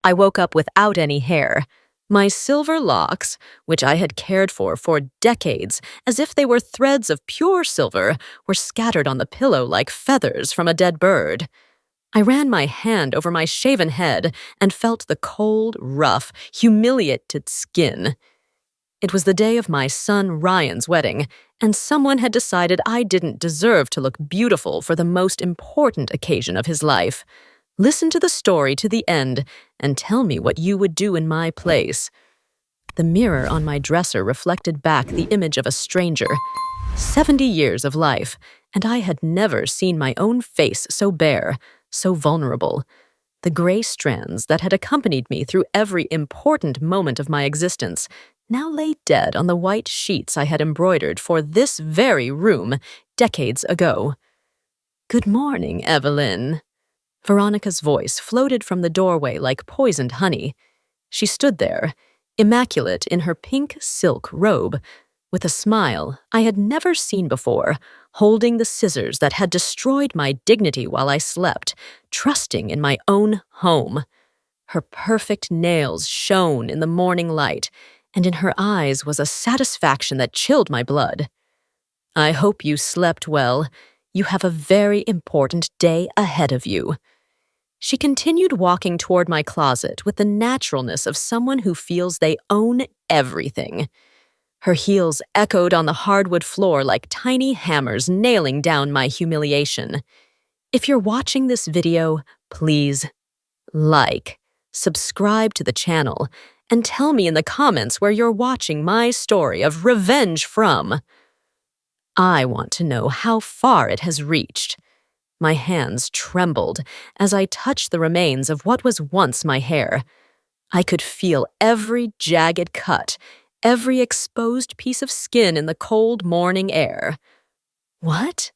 I woke up without any hair. My silver locks, which I had cared for decades, as if they were threads of pure silver, were scattered on the pillow like feathers from a dead bird. I ran my hand over my shaven head and felt the cold, rough, humiliated skin. It was the day of my son Ryan's wedding, and someone had decided I didn't deserve to look beautiful for the most important occasion of his life. Listen to the story to the end and tell me what you would do in my place. The mirror on my dresser reflected back the image of a stranger. 70 years of life, and I had never seen my own face so bare, so vulnerable. The gray strands that had accompanied me through every important moment of my existence now lay dead on the white sheets I had embroidered for this very room decades ago. "Good morning, Evelyn." Veronica's voice floated from the doorway like poisoned honey. She stood there, immaculate in her pink silk robe, with a smile I had never seen before, holding the scissors that had destroyed my dignity while I slept, trusting in my own home. Her perfect nails shone in the morning light, and in her eyes was a satisfaction that chilled my blood. "I hope you slept well. You have a very important day ahead of you." She continued walking toward my closet with the naturalness of someone who feels they own everything. Her heels echoed on the hardwood floor like tiny hammers nailing down my humiliation. If you're watching this video, please subscribe to the channel, and tell me in the comments where you're watching my story of revenge from. I want to know how far it has reached. My hands trembled as I touched the remains of what was once my hair. I could feel every jagged cut, every exposed piece of skin in the cold morning air. "What?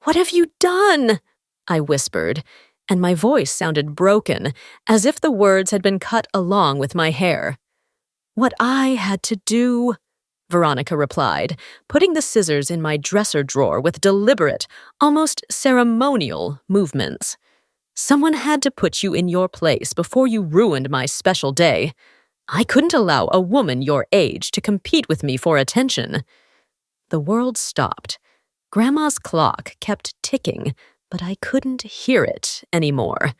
What have you done?" I whispered, and my voice sounded broken, as if the words had been cut along with my hair. "What I had to do," Veronica replied, putting the scissors in my dresser drawer with deliberate, almost ceremonial movements. "Someone had to put you in your place before you ruined my special day. I couldn't allow a woman your age to compete with me for attention." The world stopped. Grandma's clock kept ticking, but I couldn't hear it anymore.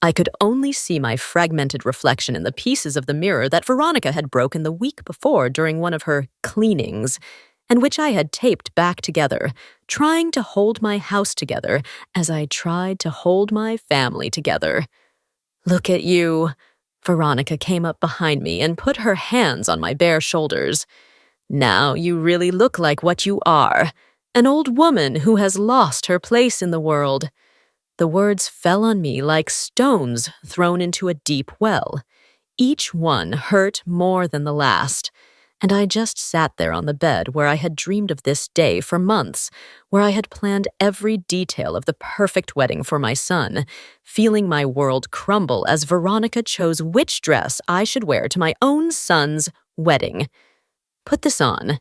I could only see my fragmented reflection in the pieces of the mirror that Veronica had broken the week before during one of her cleanings, and which I had taped back together, trying to hold my house together as I tried to hold my family together. "Look at you." Veronica came up behind me and put her hands on my bare shoulders. "Now you really look like what you are, an old woman who has lost her place in the world." The words fell on me like stones thrown into a deep well. Each one hurt more than the last, and I just sat there on the bed where I had dreamed of this day for months, where I had planned every detail of the perfect wedding for my son, feeling my world crumble as Veronica chose which dress I should wear to my own son's wedding. "Put this on."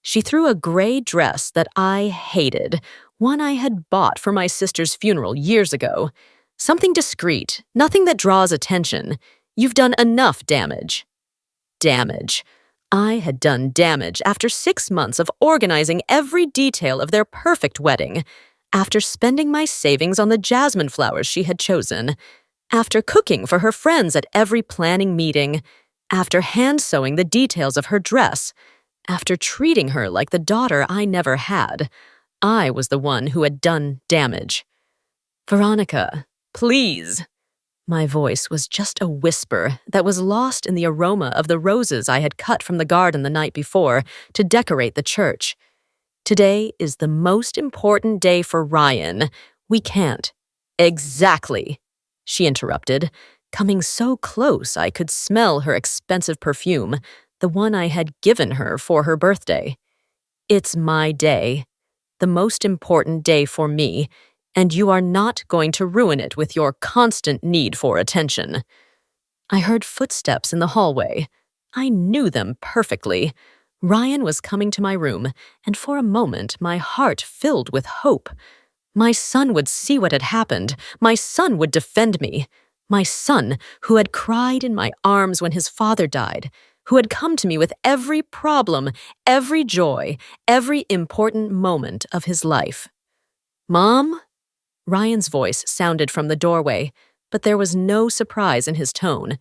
She threw a gray dress that I hated, one I had bought for my sister's funeral years ago. "Something discreet, nothing that draws attention. You've done enough damage." Damage. I had done damage after 6 months of organizing every detail of their perfect wedding, after spending my savings on the jasmine flowers she had chosen, after cooking for her friends at every planning meeting, after hand-sewing the details of her dress, after treating her like the daughter I never had. I was the one who had done damage. "Veronica, please." My voice was just a whisper that was lost in the aroma of the roses I had cut from the garden the night before to decorate the church. "Today is the most important day for Ryan. We can't." "Exactly," she interrupted, coming so close I could smell her expensive perfume, the one I had given her for her birthday. "It's my day. The most important day for me, and you are not going to ruin it with your constant need for attention." I heard footsteps in the hallway. I knew them perfectly. Ryan was coming to my room, and for a moment my heart filled with hope. My son would see what had happened. My son would defend me. My son, who had cried in my arms when his father died, who had come to me with every problem, every joy, every important moment of his life. "Mom?" Ryan's voice sounded from the doorway, but there was no surprise in his tone.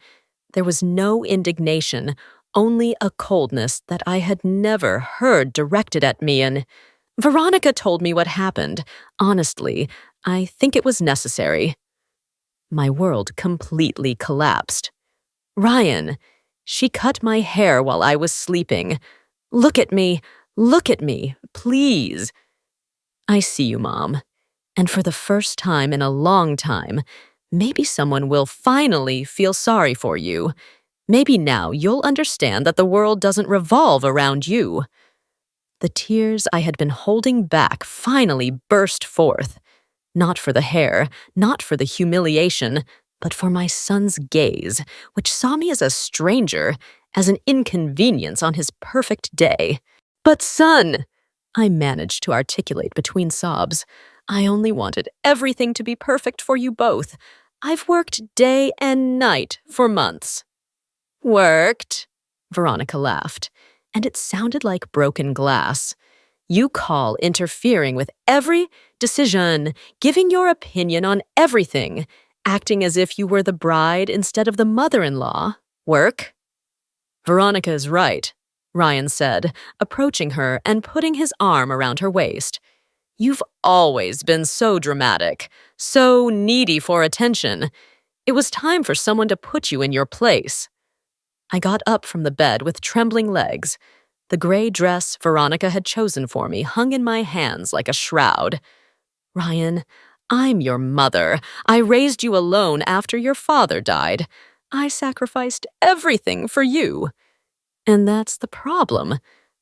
There was no indignation, only a coldness that I had never heard directed at me, and Veronica told me what happened. Honestly, I think it was necessary. My world completely collapsed. "Ryan, she cut my hair while I was sleeping. Look at me, please." "I see you, Mom. And for the first time in a long time, maybe someone will finally feel sorry for you. Maybe now you'll understand that the world doesn't revolve around you." The tears I had been holding back finally burst forth. Not for the hair, not for the humiliation, but for my son's gaze, which saw me as a stranger, as an inconvenience on his perfect day. "But son," I managed to articulate between sobs, "I only wanted everything to be perfect for you both. I've worked day and night for months." "Worked?" Veronica laughed, and it sounded like broken glass. "You call interfering with every decision, giving your opinion on everything, acting as if you were the bride instead of the mother-in-law, work?" "Veronica is right," Ryan said, approaching her and putting his arm around her waist. "You've always been so dramatic, so needy for attention. It was time for someone to put you in your place." I got up from the bed with trembling legs. The gray dress Veronica had chosen for me hung in my hands like a shroud. "Ryan, I'm your mother. I raised you alone after your father died. I sacrificed everything for you." "And that's the problem."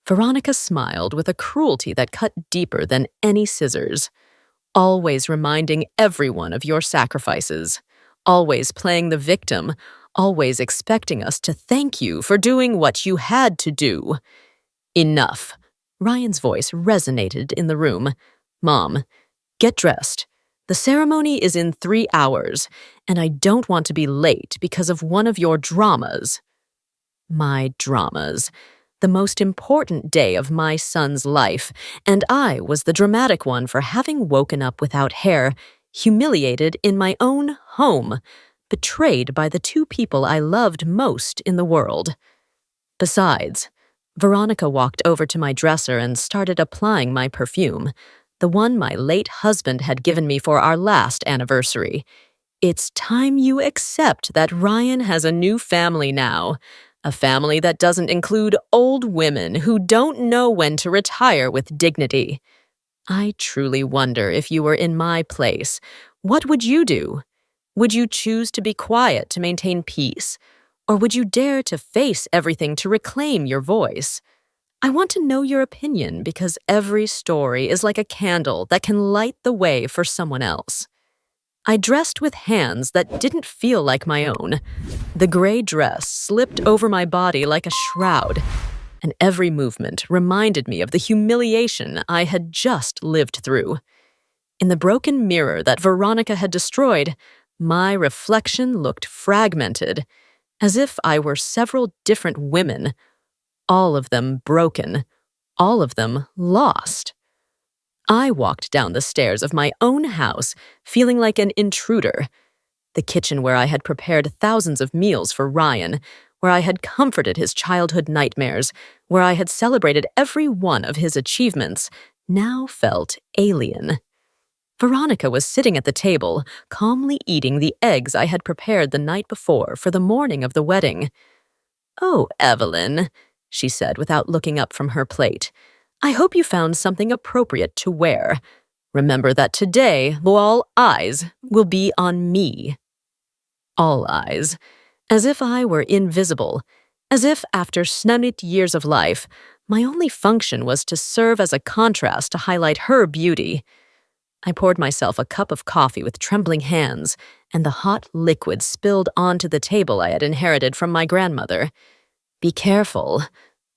Veronica smiled with a cruelty that cut deeper than any scissors. "Always reminding everyone of your sacrifices. Always playing the victim. Always expecting us to thank you for doing what you had to do." "Enough." Ryan's voice resonated in the room. "Mom, get dressed. The ceremony is in 3 hours, and I don't want to be late because of one of your dramas." My dramas. The most important day of my son's life, and I was the dramatic one for having woken up without hair, humiliated in my own home, betrayed by the two people I loved most in the world. Besides, Veronica walked over to my dresser and started applying my perfume, the one my late husband had given me for our last anniversary. "It's time you accept that Ryan has a new family now. A family that doesn't include old women who don't know when to retire with dignity." I truly wonder if you were in my place. What would you do? Would you choose to be quiet to maintain peace? Or would you dare to face everything to reclaim your voice? I want to know your opinion because every story is like a candle that can light the way for someone else. I dressed with hands that didn't feel like my own. The gray dress slipped over my body like a shroud, and every movement reminded me of the humiliation I had just lived through. In the broken mirror that Veronica had destroyed, my reflection looked fragmented, as if I were several different women, all of them broken, all of them lost. I walked down the stairs of my own house, feeling like an intruder. The kitchen where I had prepared thousands of meals for Ryan, where I had comforted his childhood nightmares, where I had celebrated every one of his achievements, now felt alien. Veronica was sitting at the table, calmly eating the eggs I had prepared the night before for the morning of the wedding. "Oh, Evelyn," she said without looking up from her plate, "I hope you found something appropriate to wear. Remember that today all eyes will be on me." All eyes. As if I were invisible. As if, after snunnet years of life, my only function was to serve as a contrast to highlight her beauty. I poured myself a cup of coffee with trembling hands, and the hot liquid spilled onto the table I had inherited from my grandmother. "Be careful,"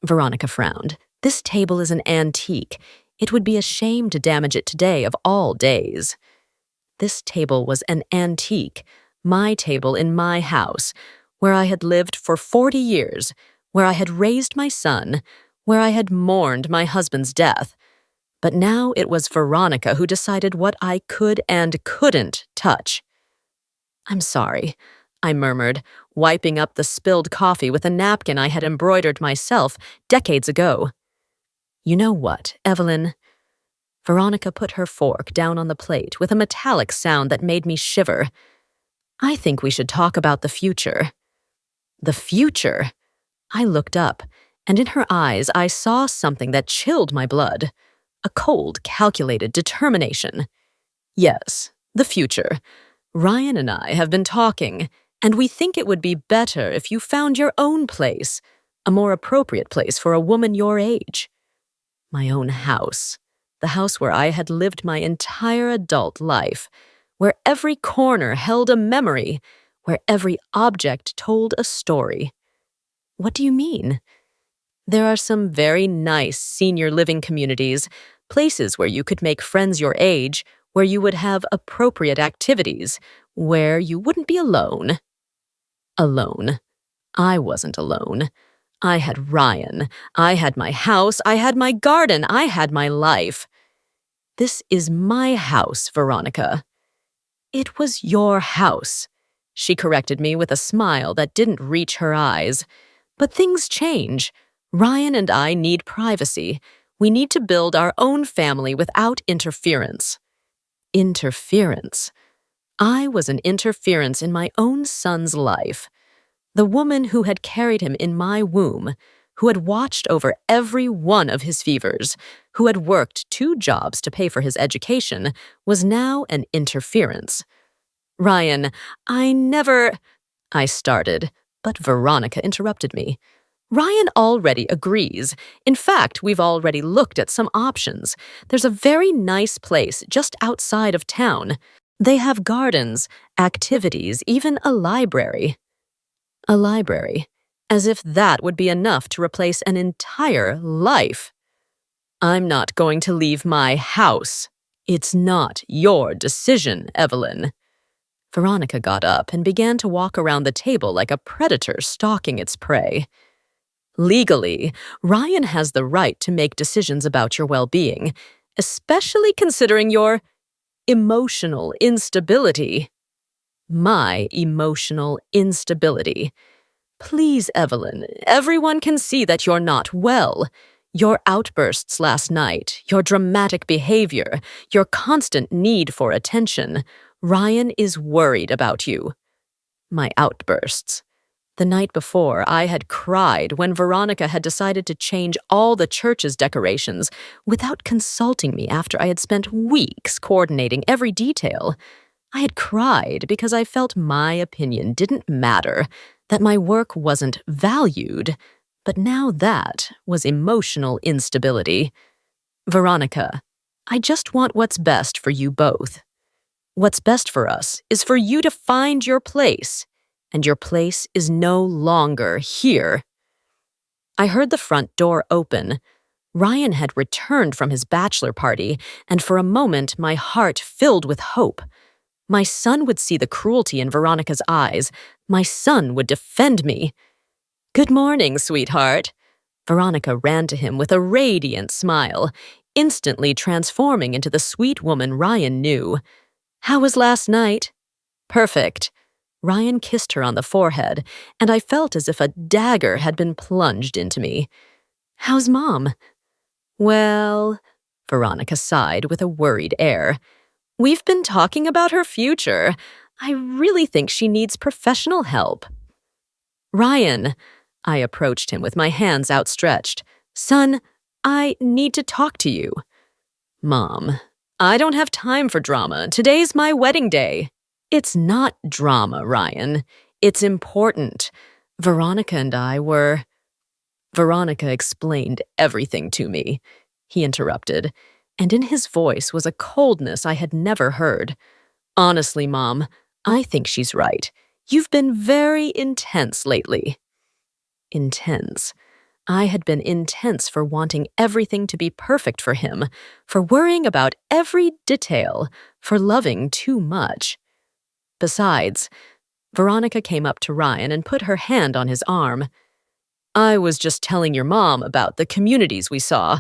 Veronica frowned. "This table is an antique. It would be a shame to damage it today of all days." This table was an antique, My table in my house, where I had lived for 40 years, where I had raised my son, where I had mourned my husband's death. But now it was Veronica who decided what I could and couldn't touch. "I'm sorry," I murmured, wiping up the spilled coffee with a napkin I had embroidered myself decades ago. "You know what, Evelyn?" Veronica put her fork down on the plate with a metallic sound that made me shiver. "I think we should talk about the future." The future? I looked up, and in her eyes I saw something that chilled my blood. A cold, calculated determination. "Yes, the future. Ryan and I have been talking, and we think it would be better if you found your own place, a more appropriate place for a woman your age." My own house. The house where I had lived my entire adult life, where every corner held a memory, where every object told a story. What do you mean? There are some very nice senior living communities, places where you could make friends your age, where you would have appropriate activities, where you wouldn't be alone. Alone. I wasn't alone. I had Ryan. I had my house. I had my garden. I had my life. "This is my house, Veronica." "It was your house," she corrected me with a smile that didn't reach her eyes. "But things change. Ryan and I need privacy. We need to build our own family without interference." Interference. I was an interference in my own son's life. The woman who had carried him in my womb, who had watched over every one of his fevers, who had worked 2 jobs to pay for his education, was now an interference. "Ryan, I never—" I started, but Veronica interrupted me. "Ryan already agrees. In fact, we've already looked at some options. There's a very nice place just outside of town. They have gardens, activities, even a library." A library. As if that would be enough to replace an entire life. "I'm not going to leave my house. It's not your decision, Evelyn." Veronica got up and began to walk around the table like a predator stalking its prey. "Legally, Ryan has the right to make decisions about your well-being, especially considering your emotional instability." My emotional instability. "Please, Evelyn, everyone can see that you're not well. Your outbursts last night, your dramatic behavior, your constant need for attention. Ryan is worried about you." My outbursts. The night before, I had cried when Veronica had decided to change all the church's decorations without consulting me after I had spent weeks coordinating every detail. I had cried because I felt my opinion didn't matter, that my work wasn't valued, but now that was emotional instability. "Veronica, I just want what's best for you both. What's best for us is for you to find your place, and your place is no longer here." I heard the front door open. Ryan had returned from his bachelor party, and for a moment my heart filled with hope. My son would see the cruelty in Veronica's eyes. My son would defend me. "Good morning, sweetheart." Veronica ran to him with a radiant smile, instantly transforming into the sweet woman Ryan knew. "How was last night?" "Perfect." Ryan kissed her on the forehead, and I felt as if a dagger had been plunged into me. "How's Mom?" "Well," Veronica sighed with a worried air. "We've been talking about her future. I really think she needs professional help." "Ryan," I approached him with my hands outstretched. "Son, I need to talk to you." "Mom, I don't have time for drama. Today's my wedding day." "It's not drama, Ryan. It's important. Veronica and I were—" "Veronica explained everything to me," he interrupted, and in his voice was a coldness I had never heard. "Honestly, Mom, I think she's right. You've been very intense lately." Intense. I had been intense for wanting everything to be perfect for him, for worrying about every detail, for loving too much. Besides, Veronica came up to Ryan and put her hand on his arm. I was just telling your mom about the communities we saw.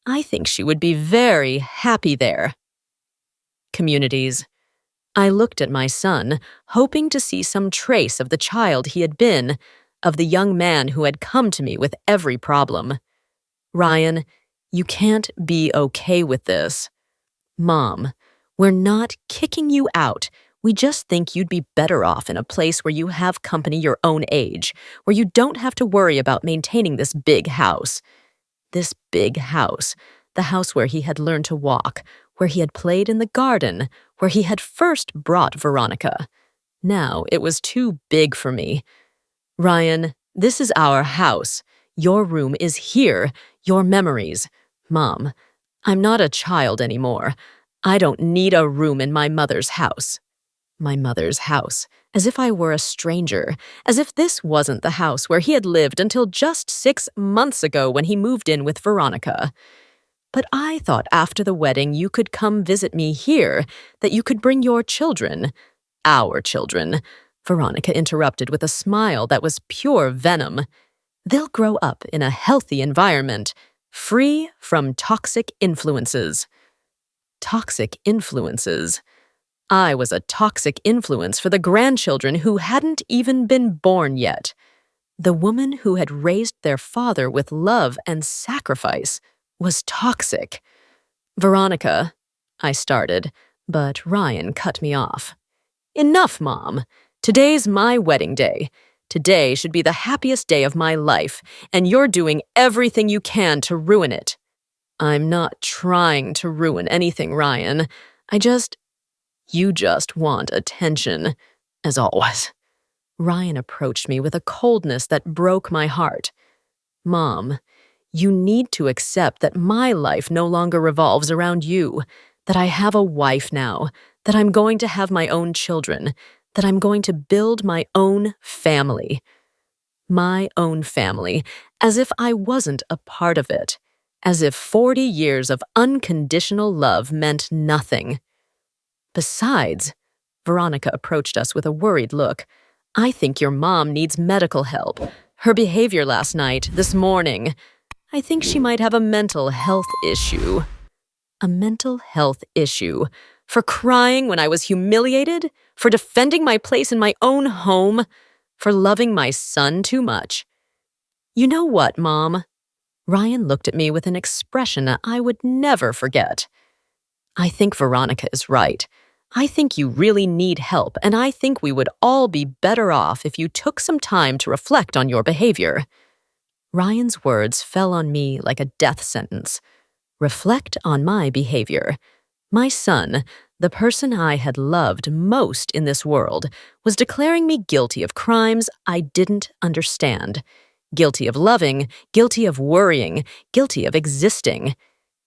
I think she would be very happy there. Communities. I looked at my son, hoping to see some trace of the child he had been, of the young man who had come to me with every problem. Ryan, you can't be okay with this. Mom, we're not kicking you out. We just think you'd be better off in a place where you have company your own age, where you don't have to worry about maintaining this big house. This big house, the house where he had learned to walk, where he had played in the garden, where he had first brought Veronica. Now it was too big for me. Ryan, this is our house. Your room is here, your memories. Mom, I'm not a child anymore. I don't need a room in my mother's house. My mother's house, as if I were a stranger, as if this wasn't the house where he had lived until just 6 months ago when he moved in with Veronica. But I thought after the wedding you could come visit me here, that you could bring your children. Our children. Veronica interrupted with a smile that was pure venom. They'll grow up in a healthy environment, free from toxic influences. Toxic influences. I was a toxic influence for the grandchildren who hadn't even been born yet. The woman who had raised their father with love and sacrifice was toxic. Veronica, I started, but Ryan cut me off. Enough, Mom. Today's my wedding day. Today should be the happiest day of my life, and you're doing everything you can to ruin it. I'm not trying to ruin anything, Ryan. You just want attention, as always. Ryan approached me with a coldness that broke my heart. Mom, you need to accept that my life no longer revolves around you, that I have a wife now, that I'm going to have my own children, that I'm going to build my own family. My own family, as if I wasn't a part of it, as if 40 years of unconditional love meant nothing. Besides, Veronica approached us with a worried look. I think your mom needs medical help. Her behavior last night, this morning. I think she might have a mental health issue. A mental health issue? For crying when I was humiliated? For defending my place in my own home? For loving my son too much? You know what, Mom? Ryan looked at me with an expression I would never forget. I think Veronica is right. I think you really need help, and I think we would all be better off if you took some time to reflect on your behavior. Ryan's words fell on me like a death sentence. Reflect on my behavior. My son, the person I had loved most in this world, was declaring me guilty of crimes I didn't understand. Guilty of loving, guilty of worrying, guilty of existing.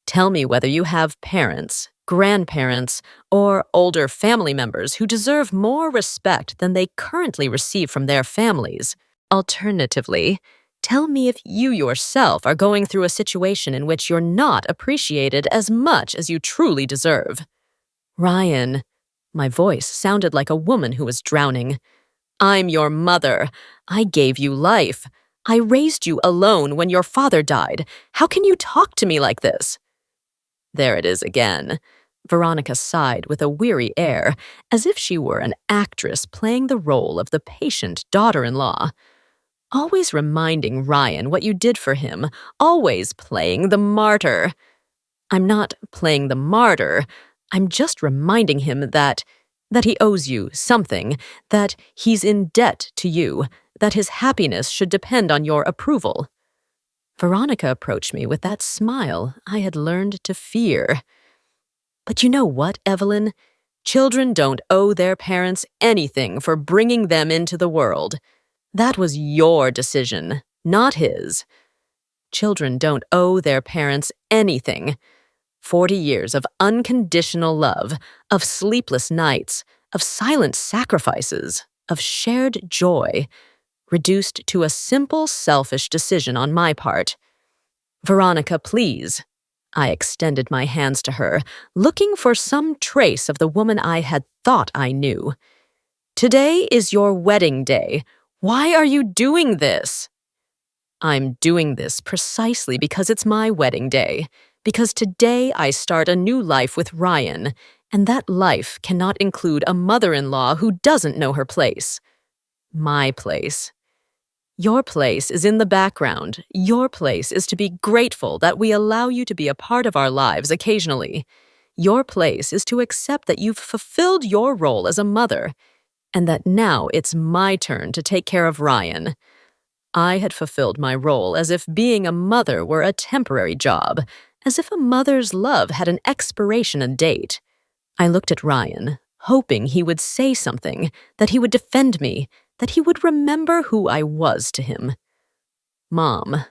Tell me whether you have parents, grandparents, or older family members who deserve more respect than they currently receive from their families. Alternatively, tell me if you yourself are going through a situation in which you're not appreciated as much as you truly deserve. Ryan, my voice sounded like a woman who was drowning. I'm your mother. I gave you life. I raised you alone when your father died. How can you talk to me like this? There it is again. Veronica sighed with a weary air, as if she were an actress playing the role of the patient daughter-in-law. Always reminding Ryan what you did for him, always playing the martyr. I'm not playing the martyr. I'm just reminding him that he owes you something, that he's in debt to you, that his happiness should depend on your approval. Veronica approached me with that smile I had learned to fear. But you know what, Evelyn? Children don't owe their parents anything for bringing them into the world. That was your decision, not his. Children don't owe their parents anything. 40 years of unconditional love, of sleepless nights, of silent sacrifices, of shared joy, reduced to a simple selfish decision on my part. Veronica, please. I extended my hands to her, looking for some trace of the woman I had thought I knew. Today is your wedding day. Why are you doing this? I'm doing this precisely because it's my wedding day. Because today I start a new life with Ryan, and that life cannot include a mother-in-law who doesn't know her place. My place. Your place is in the background. Your place is to be grateful that we allow you to be a part of our lives occasionally. Your place is to accept that you've fulfilled your role as a mother, and that now it's my turn to take care of Ryan. I had fulfilled my role as if being a mother were a temporary job, as if a mother's love had an expiration date. I looked at Ryan, hoping he would say something, that he would defend me, that he would remember who I was to him. Mom,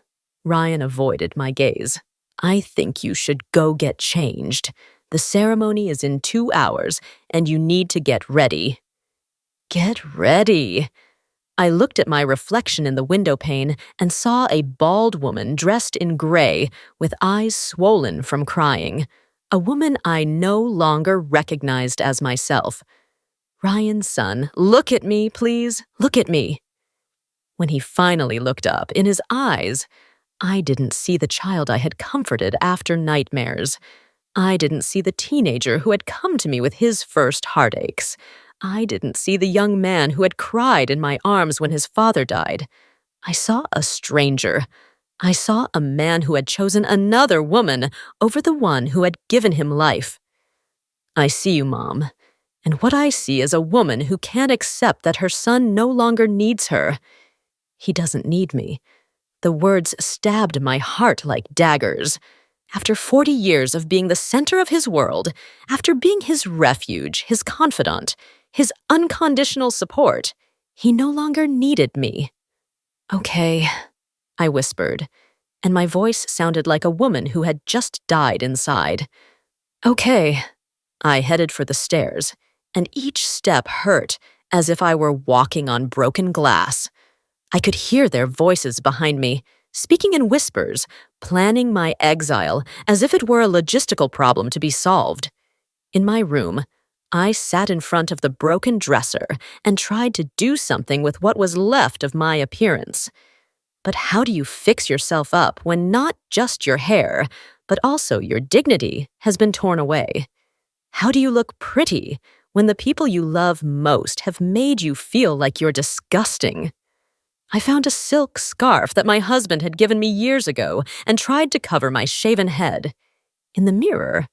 Ryan avoided my gaze. I think you should go get changed. The ceremony is in 2 hours, and you need to get ready. Get ready. I looked at my reflection in the window pane and saw a bald woman dressed in gray with eyes swollen from crying, a woman I no longer recognized as myself. Ryan's son, look at me, please, look at me. When he finally looked up, in his eyes, I didn't see the child I had comforted after nightmares. I didn't see the teenager who had come to me with his first heartaches. I didn't see the young man who had cried in my arms when his father died. I saw a stranger. I saw a man who had chosen another woman over the one who had given him life. I see you, Mom, and what I see is a woman who can't accept that her son no longer needs her. He doesn't need me. The words stabbed my heart like daggers. After 40 years of being the center of his world, after being his refuge, his confidant, his unconditional support, he no longer needed me. Okay, I whispered, and my voice sounded like a woman who had just died inside. Okay. I headed for the stairs, and each step hurt as if I were walking on broken glass. I could hear their voices behind me, speaking in whispers, planning my exile as if it were a logistical problem to be solved. In my room, I sat in front of the broken dresser and tried to do something with what was left of my appearance. But how do you fix yourself up when not just your hair, but also your dignity has been torn away? How do you look pretty when the people you love most have made you feel like you're disgusting? I found a silk scarf that my husband had given me years ago and tried to cover my shaven head. In the mirror,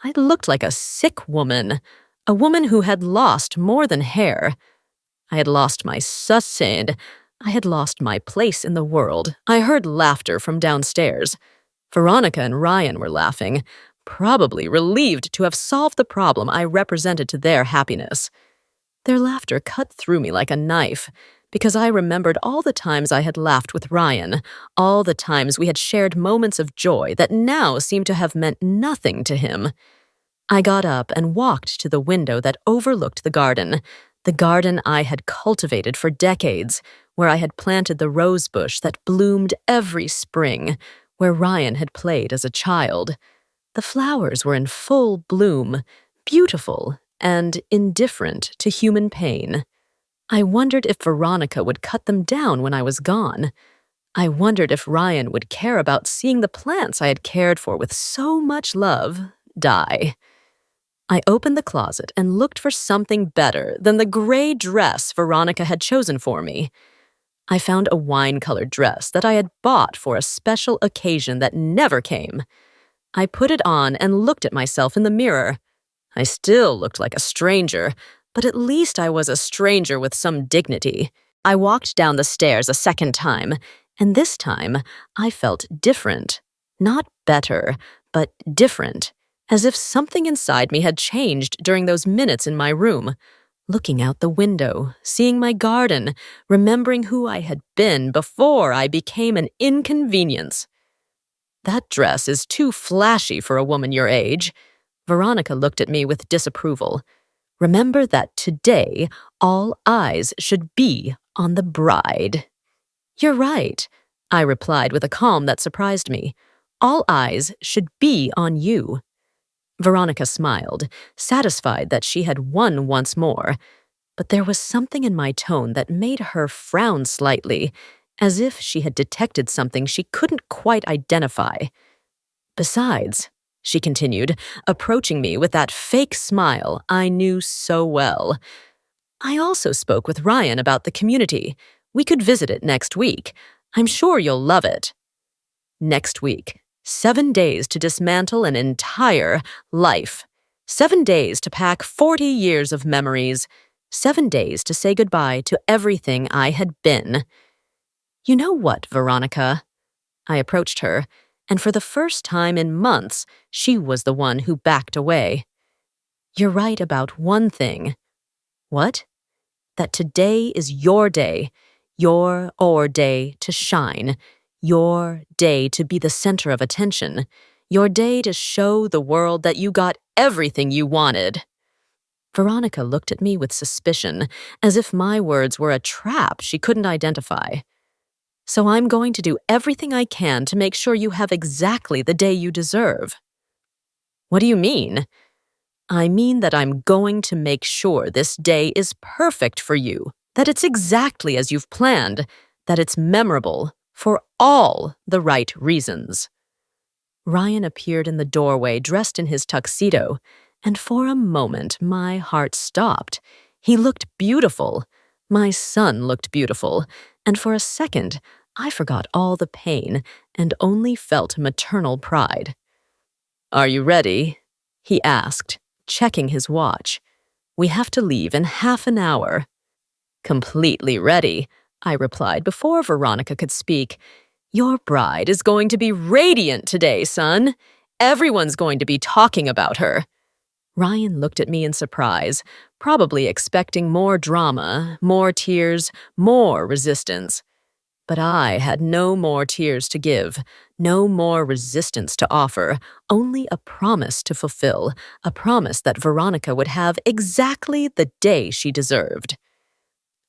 I looked like a sick woman, a woman who had lost more than hair. I had lost my sustained. I had lost my place in the world. I heard laughter from downstairs. Veronica and Ryan were laughing, probably relieved to have solved the problem I represented to their happiness. Their laughter cut through me like a knife, because I remembered all the times I had laughed with Ryan, all the times we had shared moments of joy that now seemed to have meant nothing to him. I got up and walked to the window that overlooked the garden I had cultivated for decades, where I had planted the rose bush that bloomed every spring, where Ryan had played as a child. The flowers were in full bloom, beautiful and indifferent to human pain. I wondered if Veronica would cut them down when I was gone. I wondered if Ryan would care about seeing the plants I had cared for with so much love die. I opened the closet and looked for something better than the gray dress Veronica had chosen for me. I found a wine-colored dress that I had bought for a special occasion that never came. I put it on and looked at myself in the mirror. I still looked like a stranger, but at least I was a stranger with some dignity. I walked down the stairs a second time, and this time I felt different. Not better, but different, as if something inside me had changed during those minutes in my room. Looking out the window, seeing my garden, remembering who I had been before I became an inconvenience. That dress is too flashy for a woman your age. Veronica looked at me with disapproval. Remember that today, all eyes should be on the bride. You're right, I replied with a calm that surprised me. All eyes should be on you. Veronica smiled, satisfied that she had won once more. but there was something in my tone that made her frown slightly, as if she had detected something she couldn't quite identify. Besides, she continued, approaching me with that fake smile I knew so well, I also spoke with Ryan about the community. We could visit it next week. I'm sure you'll love it. Next week. 7 days to dismantle an entire life. 7 days to pack 40 years of memories. 7 days to say goodbye to everything I had been. You know what, Veronica? I approached her, and for the first time in months, she was the one who backed away. You're right about one thing. What? That today is your day, your day to shine, your day to be the center of attention, your day to show the world that you got everything you wanted. Veronica looked at me with suspicion, as if my words were a trap she couldn't identify. So I'm going to do everything I can to make sure you have exactly the day you deserve. What do you mean? I mean that I'm going to make sure this day is perfect for you, that it's exactly as you've planned, that it's memorable for all the right reasons. Ryan appeared in the doorway dressed in his tuxedo, and for a moment my heart stopped. He looked beautiful. My son looked beautiful, and for a second I forgot all the pain and only felt maternal pride. Are you ready? He asked, checking his watch. We have to leave in half an hour. Completely ready, I replied before Veronica could speak. Your bride is going to be radiant today, son. Everyone's going to be talking about her. Ryan looked at me in surprise, probably expecting more drama, more tears, more resistance. But I had no more tears to give, no more resistance to offer, only a promise to fulfill, a promise that Veronica would have exactly the day she deserved.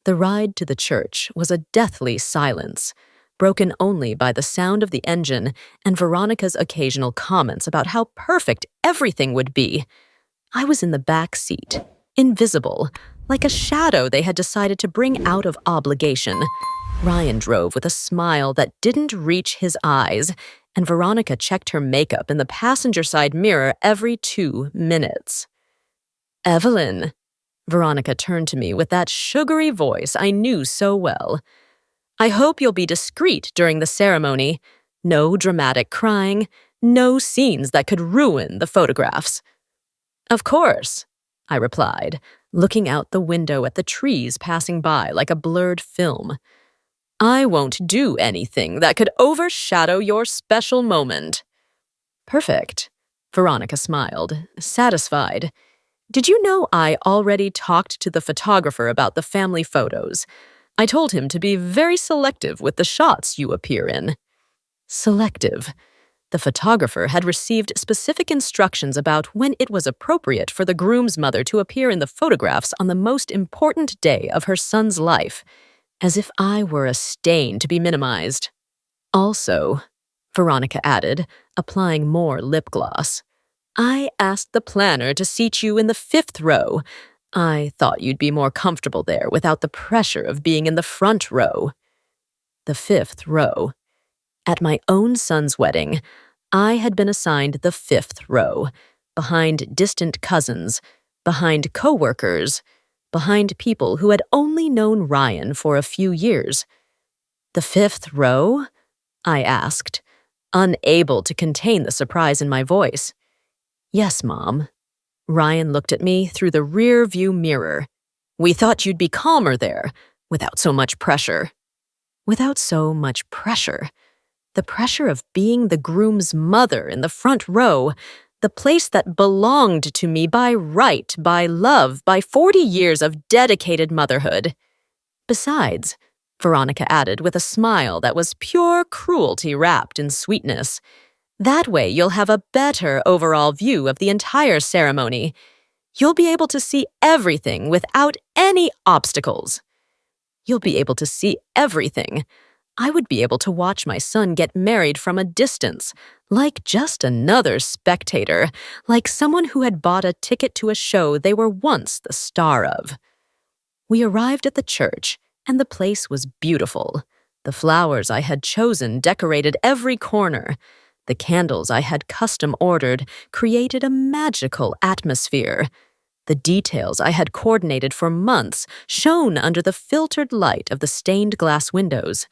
The ride to the church was a deathly silence, broken only by the sound of the engine and Veronica's occasional comments about how perfect everything would be. I was in the back seat, invisible, like a shadow they had decided to bring out of obligation. Ryan drove with a smile that didn't reach his eyes, and Veronica checked her makeup in the passenger side mirror every 2 minutes. Evelyn, Veronica turned to me with that sugary voice I knew so well. I hope you'll be discreet during the ceremony. No dramatic crying, no scenes that could ruin the photographs. Of course, I replied, looking out the window at the trees passing by like a blurred film. I won't do anything that could overshadow your special moment. Perfect, Veronica smiled, satisfied. Did you know I already talked to the photographer about the family photos? I told him to be very selective with the shots you appear in. Selective. The photographer had received specific instructions about when it was appropriate for the groom's mother to appear in the photographs on the most important day of her son's life, as if I were a stain to be minimized. Also, Veronica added, applying more lip gloss, I asked the planner to seat you in the 5th row. I thought you'd be more comfortable there without the pressure of being in the front row. The 5th row. At my own son's wedding, I had been assigned the 5th row, behind distant cousins, behind co-workers, behind people who had only known Ryan for a few years. The 5th row? I asked, unable to contain the surprise in my voice. Yes, Mom. Ryan looked at me through the rear-view mirror. We thought you'd be calmer there, without so much pressure. Without so much pressure. The pressure of being the groom's mother in the front row, the place that belonged to me by right, by love, by 40 years of dedicated motherhood. Besides, Veronica added with a smile that was pure cruelty wrapped in sweetness, that way you'll have a better overall view of the entire ceremony. You'll be able to see everything without any obstacles. You'll be able to see everything. I would be able to watch my son get married from a distance, like just another spectator, like someone who had bought a ticket to a show they were once the star of. We arrived at the church, and the place was beautiful. The flowers I had chosen decorated every corner. The candles I had custom ordered created a magical atmosphere. The details I had coordinated for months shone under the filtered light of the stained glass windows.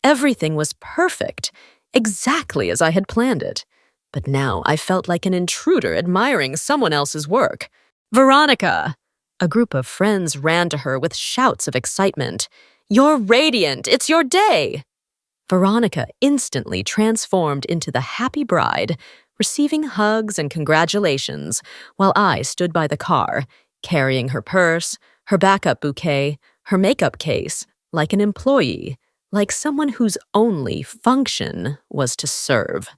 Everything was perfect, exactly as I had planned it. But now I felt like an intruder admiring someone else's work. "Veronica!" A group of friends ran to her with shouts of excitement. "You're radiant! It's your day!" Veronica instantly transformed into the happy bride, receiving hugs and congratulations, while I stood by the car, carrying her purse, her backup bouquet, her makeup case, like an employee, like someone whose only function was to serve.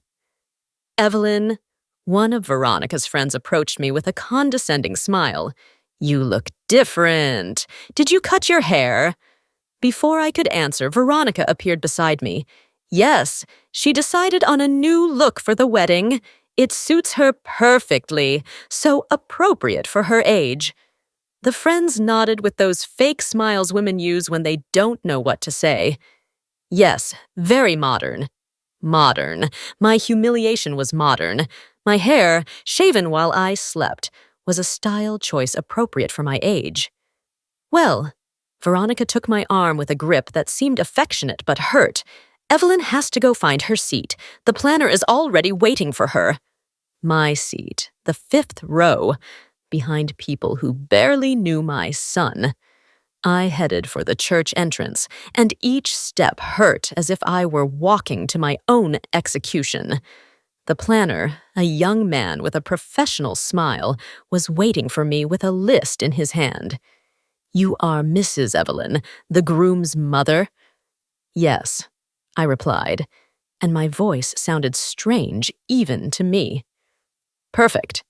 "Evelyn," one of Veronica's friends approached me with a condescending smile. "You look different. Did you cut your hair?" Before I could answer, Veronica appeared beside me. Yes, she decided on a new look for the wedding. It suits her perfectly, so appropriate for her age. The friends nodded with those fake smiles women use when they don't know what to say. Yes, very modern. Modern. My humiliation was modern. My hair, shaven while I slept, was a style choice appropriate for my age. "Well," Veronica took my arm with a grip that seemed affectionate but hurt. "Evelyn has to go find her seat. The planner is already waiting for her." My seat, the 5th row, behind people who barely knew my son. I headed for the church entrance, and each step hurt as if I were walking to my own execution. The planner, a young man with a professional smile, was waiting for me with a list in his hand. "You are Mrs. Evelyn, the groom's mother?" "Yes," I replied, and my voice sounded strange even to me. "Perfect.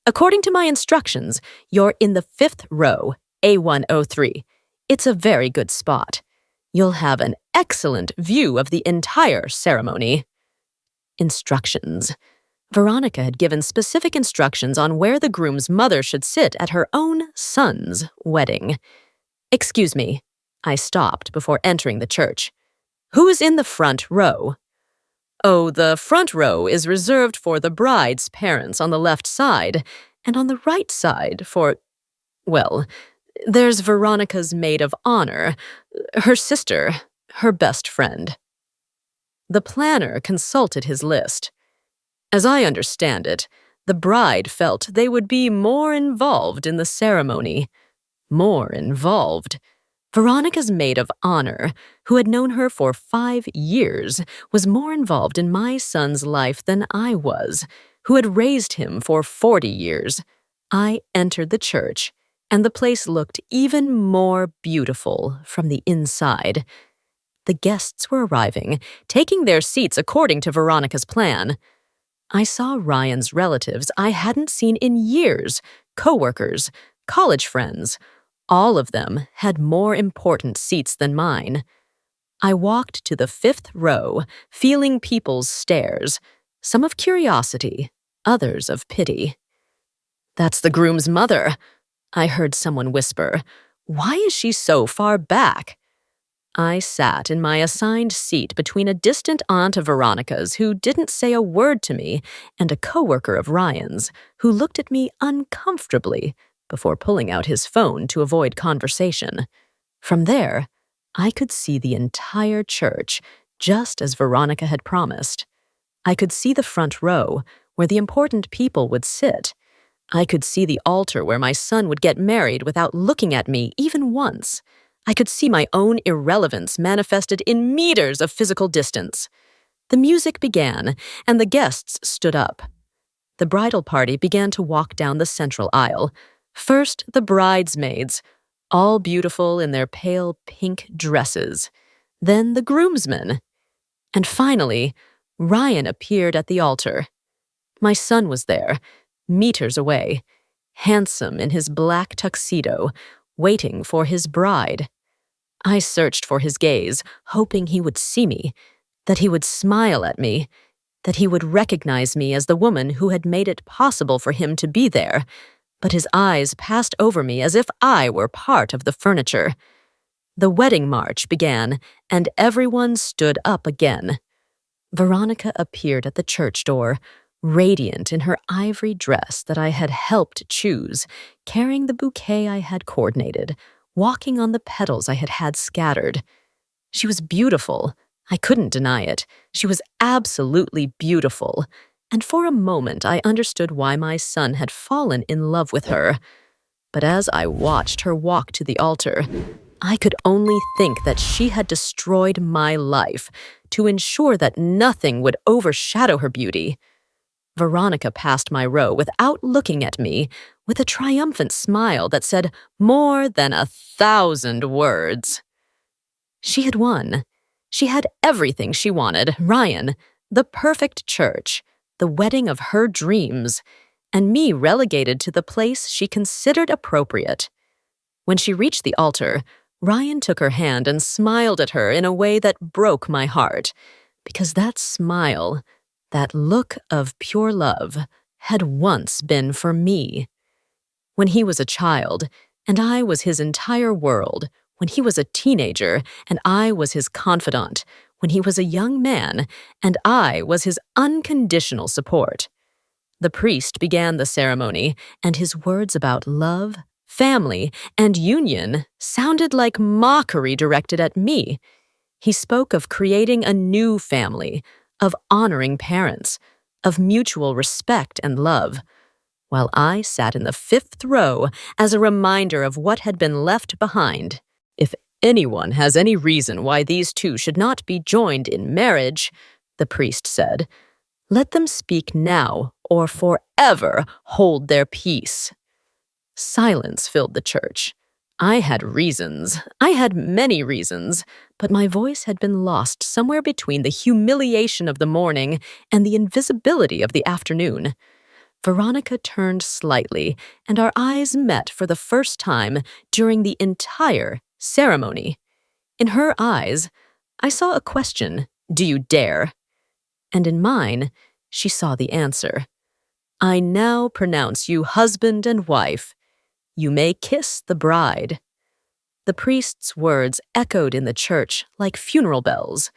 According to my instructions, you're in the 5th row, A103. It's a very good spot. You'll have an excellent view of the entire ceremony." Instructions. Veronica had given specific instructions on where the groom's mother should sit at her own son's wedding. "Excuse me." I stopped before entering the church. "Who's in the front row?" "Oh, the front row is reserved for the bride's parents on the left side, and on the right side for, well, there's Veronica's maid of honor, her sister, her best friend." The planner consulted his list. As I understand it, the bride felt they would be more involved in the ceremony. More involved. Veronica's maid of honor, who had known her for 5 years, was more involved in my son's life than I was, who had raised him for 40 years. I entered the church, and the place looked even more beautiful from the inside. The guests were arriving, taking their seats according to Veronica's plan. I saw Ryan's relatives I hadn't seen in years, coworkers, college friends. All of them had more important seats than mine. I walked to the 5th row, feeling people's stares, some of curiosity, others of pity. "That's the groom's mother," I heard someone whisper. "Why is she so far back?" I sat in my assigned seat between a distant aunt of Veronica's who didn't say a word to me and a coworker of Ryan's who looked at me uncomfortably before pulling out his phone to avoid conversation. From there, I could see the entire church, just as Veronica had promised. I could see the front row, where the important people would sit. I could see the altar where my son would get married without looking at me even once. I could see my own irrelevance manifested in meters of physical distance. The music began, and the guests stood up. The bridal party began to walk down the central aisle. First, the bridesmaids, all beautiful in their pale pink dresses. Then the groomsmen. And finally, Ryan appeared at the altar. My son was there, meters away, handsome in his black tuxedo, waiting for his bride. I searched for his gaze, hoping he would see me, that he would smile at me, that he would recognize me as the woman who had made it possible for him to be there, but his eyes passed over me as if I were part of the furniture. The wedding march began, and everyone stood up again. Veronica appeared at the church door, radiant in her ivory dress that I had helped choose, carrying the bouquet I had coordinated, walking on the petals I had had scattered. She was beautiful. I couldn't deny it. She was absolutely beautiful. And for a moment I understood why my son had fallen in love with her. But as I watched her walk to the altar, I could only think that she had destroyed my life to ensure that nothing would overshadow her beauty. Veronica passed my row without looking at me, with a triumphant smile that said more than 1,000 words. She had won. She had everything she wanted, Ryan, the perfect church, the wedding of her dreams, and me relegated to the place she considered appropriate. When she reached the altar, Ryan took her hand and smiled at her in a way that broke my heart, because that smile, that look of pure love, had once been for me. When he was a child, and I was his entire world, when he was a teenager, and I was his confidant, when he was a young man, and I was his unconditional support. The priest began the ceremony, and his words about love, family, and union sounded like mockery directed at me. He spoke of creating a new family, of honoring parents, of mutual respect and love, while I sat in the 5th row as a reminder of what had been left behind. If anyone has any reason why these two should not be joined in marriage, the priest said, let them speak now or forever hold their peace. Silence filled the church. I had reasons. I had many reasons, but my voice had been lost somewhere between the humiliation of the morning and the invisibility of the afternoon. Veronica turned slightly, and our eyes met for the first time during the entire ceremony. In her eyes, I saw a question, "Do you dare?" And in mine, she saw the answer. I now pronounce you husband and wife. You may kiss the bride. The priest's words echoed in the church like funeral bells.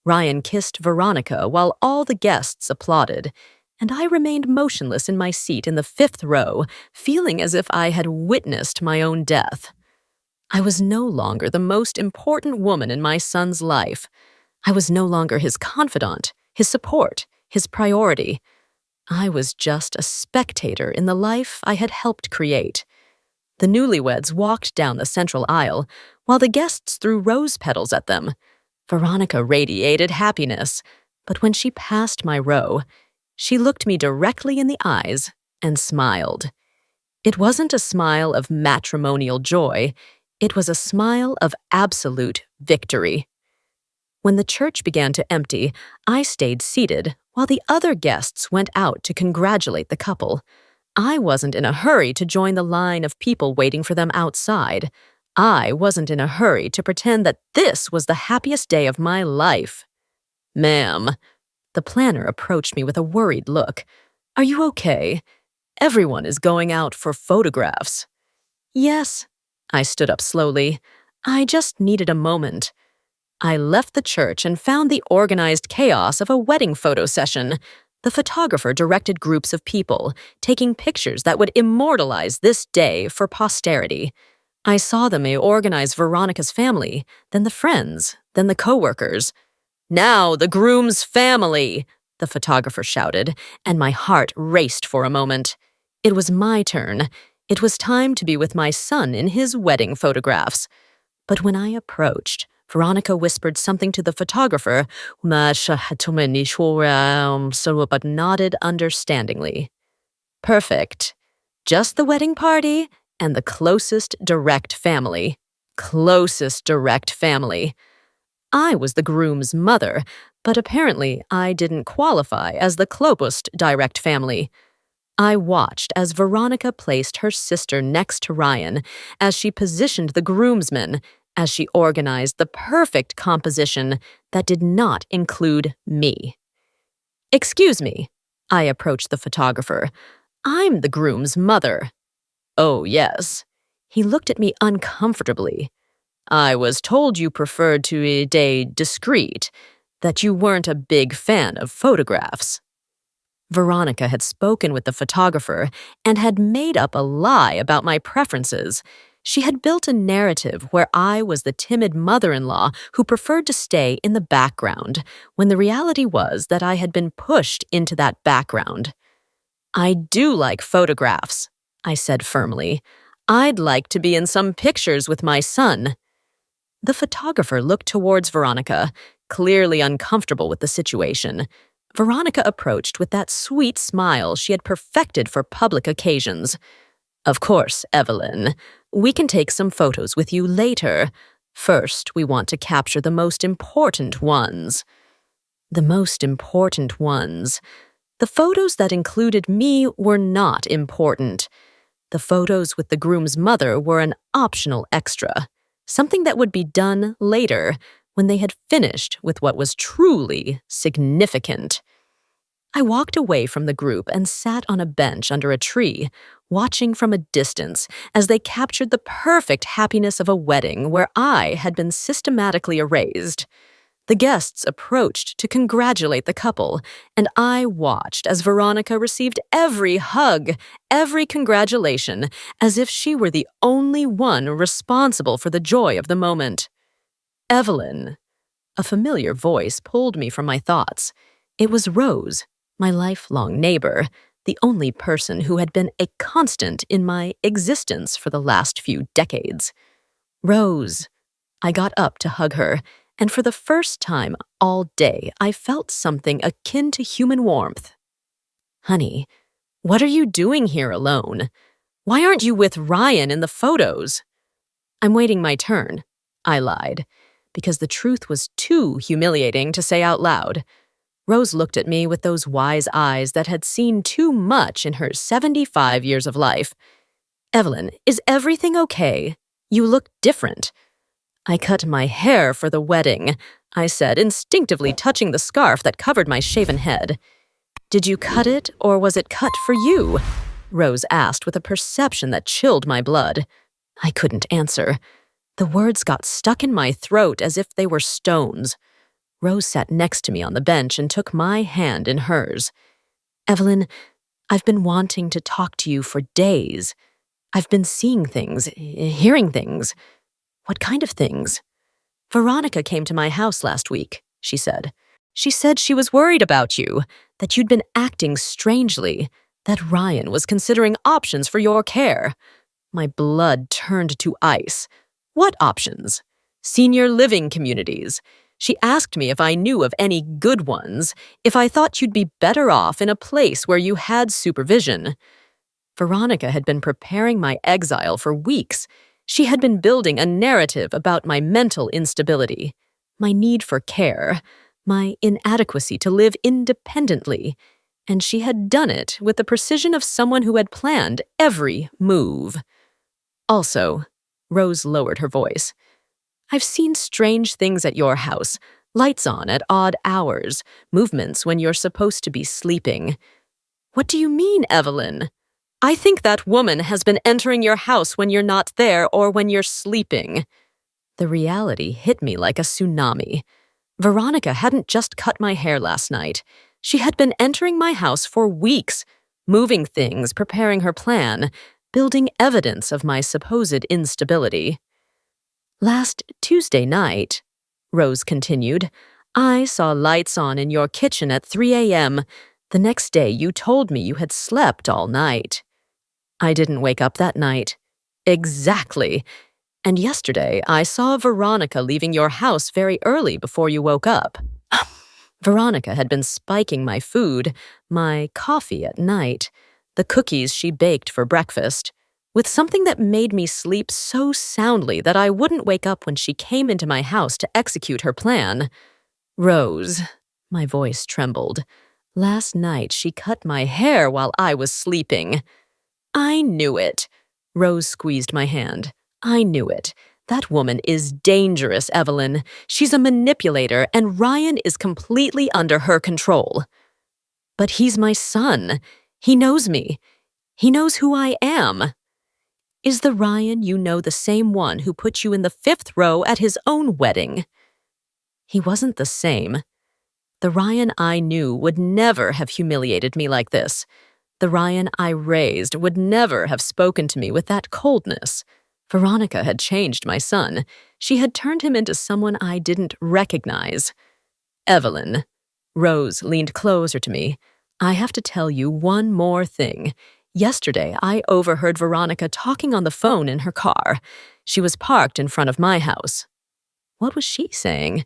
Ryan kissed Veronica while all the guests applauded, and I remained motionless in my seat in the 5th row, feeling as if I had witnessed my own death. I was no longer the most important woman in my son's life. I was no longer his confidant, his support, his priority. I was just a spectator in the life I had helped create. The newlyweds walked down the central aisle, while the guests threw rose petals at them. Veronica radiated happiness, but when she passed my row, she looked me directly in the eyes and smiled. It wasn't a smile of matrimonial joy. It was a smile of absolute victory. When the church began to empty, I stayed seated while the other guests went out to congratulate the couple. I wasn't in a hurry to join the line of people waiting for them outside. I wasn't in a hurry to pretend that this was the happiest day of my life. "Ma'am," the planner approached me with a worried look. "Are you okay? Everyone is going out for photographs." "Yes." I stood up slowly. "I just needed a moment." I left the church and found the organized chaos of a wedding photo session. The photographer directed groups of people, taking pictures that would immortalize this day for posterity. I saw them organize Veronica's family, then the friends, then the co-workers. "Now the groom's family," the photographer shouted, and my heart raced for a moment. It was my turn. It was time to be with my son in his wedding photographs. But when I approached, Veronica whispered something to the photographer, but nodded understandingly. Perfect. Just the wedding party and the closest direct family. Closest direct family. I was the groom's mother, but apparently I didn't qualify as the closest direct family. I watched as Veronica placed her sister next to Ryan, as she positioned the groomsmen, as she organized the perfect composition that did not include me. "Excuse me," I approached the photographer. "I'm the groom's mother." Oh, yes. He looked at me uncomfortably. I was told you preferred to stay discreet, that you weren't a big fan of photographs. Veronica had spoken with the photographer and had made up a lie about my preferences. She had built a narrative where I was the timid mother-in-law who preferred to stay in the background, when the reality was that I had been pushed into that background. I do like photographs, I said firmly. I'd like to be in some pictures with my son. The photographer looked towards Veronica, clearly uncomfortable with the situation. Veronica approached with that sweet smile she had perfected for public occasions. Of course, Evelyn. We can take some photos with you later. First, we want to capture the most important ones. The most important ones. The photos that included me were not important. The photos with the groom's mother were an optional extra, something that would be done later when they had finished with what was truly significant. I walked away from the group and sat on a bench under a tree, watching from a distance as they captured the perfect happiness of a wedding where I had been systematically erased. The guests approached to congratulate the couple, and I watched as Veronica received every hug, every congratulation, as if she were the only one responsible for the joy of the moment. Evelyn. A familiar voice pulled me from my thoughts. It was Rose, my lifelong neighbor, the only person who had been a constant in my existence for the last few decades. Rose. I got up to hug her, and for the first time all day, I felt something akin to human warmth. Honey, what are you doing here alone? Why aren't you with Ryan in the photos? I'm waiting my turn, I lied, because the truth was too humiliating to say out loud. Rose looked at me with those wise eyes that had seen too much in her 75 years of life. Evelyn, is everything okay? You look different. I cut my hair for the wedding, I said, instinctively touching the scarf that covered my shaven head. Did you cut it, or was it cut for you? Rose asked with a perception that chilled my blood. I couldn't answer. The words got stuck in my throat as if they were stones. Rose sat next to me on the bench and took my hand in hers. Evelyn, I've been wanting to talk to you for days. I've been seeing things, hearing things. What kind of things? Veronica came to my house last week, she said. She said she was worried about you, that you'd been acting strangely, that Ryan was considering options for your care. My blood turned to ice. What options? Senior living communities. She asked me if I knew of any good ones, if I thought you'd be better off in a place where you had supervision. Veronica had been preparing my exile for weeks. She had been building a narrative about my mental instability, my need for care, my inadequacy to live independently, and she had done it with the precision of someone who had planned every move. Also, Rose lowered her voice. I've seen strange things at your house, lights on at odd hours, movements when you're supposed to be sleeping. What do you mean, Evelyn? I think that woman has been entering your house when you're not there or when you're sleeping. The reality hit me like a tsunami. Veronica hadn't just cut my hair last night. She had been entering my house for weeks, moving things, preparing her plan, building evidence of my supposed instability. Last Tuesday night, Rose continued, I saw lights on in your kitchen at 3 a.m. The next day you told me you had slept all night. I didn't wake up that night. Exactly. And yesterday I saw Veronica leaving your house very early before you woke up. Veronica had been spiking my food, my coffee at night, the cookies she baked for breakfast, with something that made me sleep so soundly that I wouldn't wake up when she came into my house to execute her plan. Rose, my voice trembled. Last night she cut my hair while I was sleeping. I knew it. Rose squeezed my hand. I knew it. That woman is dangerous, Evelyn. She's a manipulator, and Ryan is completely under her control. But he's my son. He knows me. He knows who I am. Is the Ryan you know the same one who put you in the fifth row at his own wedding? He wasn't the same. The Ryan I knew would never have humiliated me like this. The Ryan I raised would never have spoken to me with that coldness. Veronica had changed my son. She had turned him into someone I didn't recognize. Evelyn. Rose leaned closer to me. I have to tell you one more thing. Yesterday, I overheard Veronica talking on the phone in her car. She was parked in front of my house. What was she saying?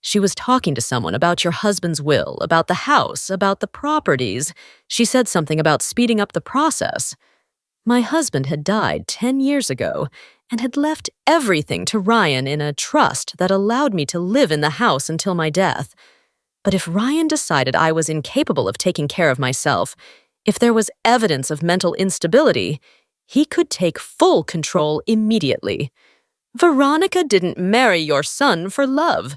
She was talking to someone about your husband's will, about the house, about the properties. She said something about speeding up the process. My husband had died 10 years ago and had left everything to Ryan in a trust that allowed me to live in the house until my death. But if Ryan decided I was incapable of taking care of myself, if there was evidence of mental instability, he could take full control immediately. Veronica didn't marry your son for love.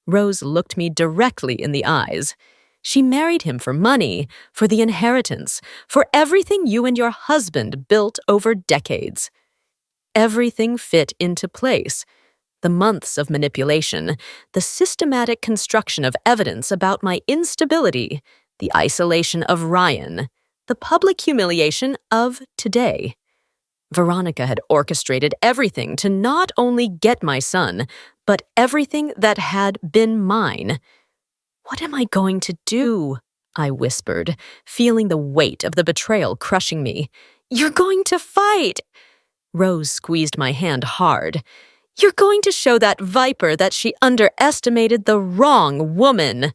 Rose looked me directly in the eyes. She married him for money, for the inheritance, for everything you and your husband built over decades. Everything fit into place. The months of manipulation, the systematic construction of evidence about my instability, the isolation of Ryan, the public humiliation of today. Veronica had orchestrated everything to not only get my son, but everything that had been mine. What am I going to do? I whispered, feeling the weight of the betrayal crushing me. You're going to fight! Rose squeezed my hand hard. You're going to show that viper that she underestimated the wrong woman.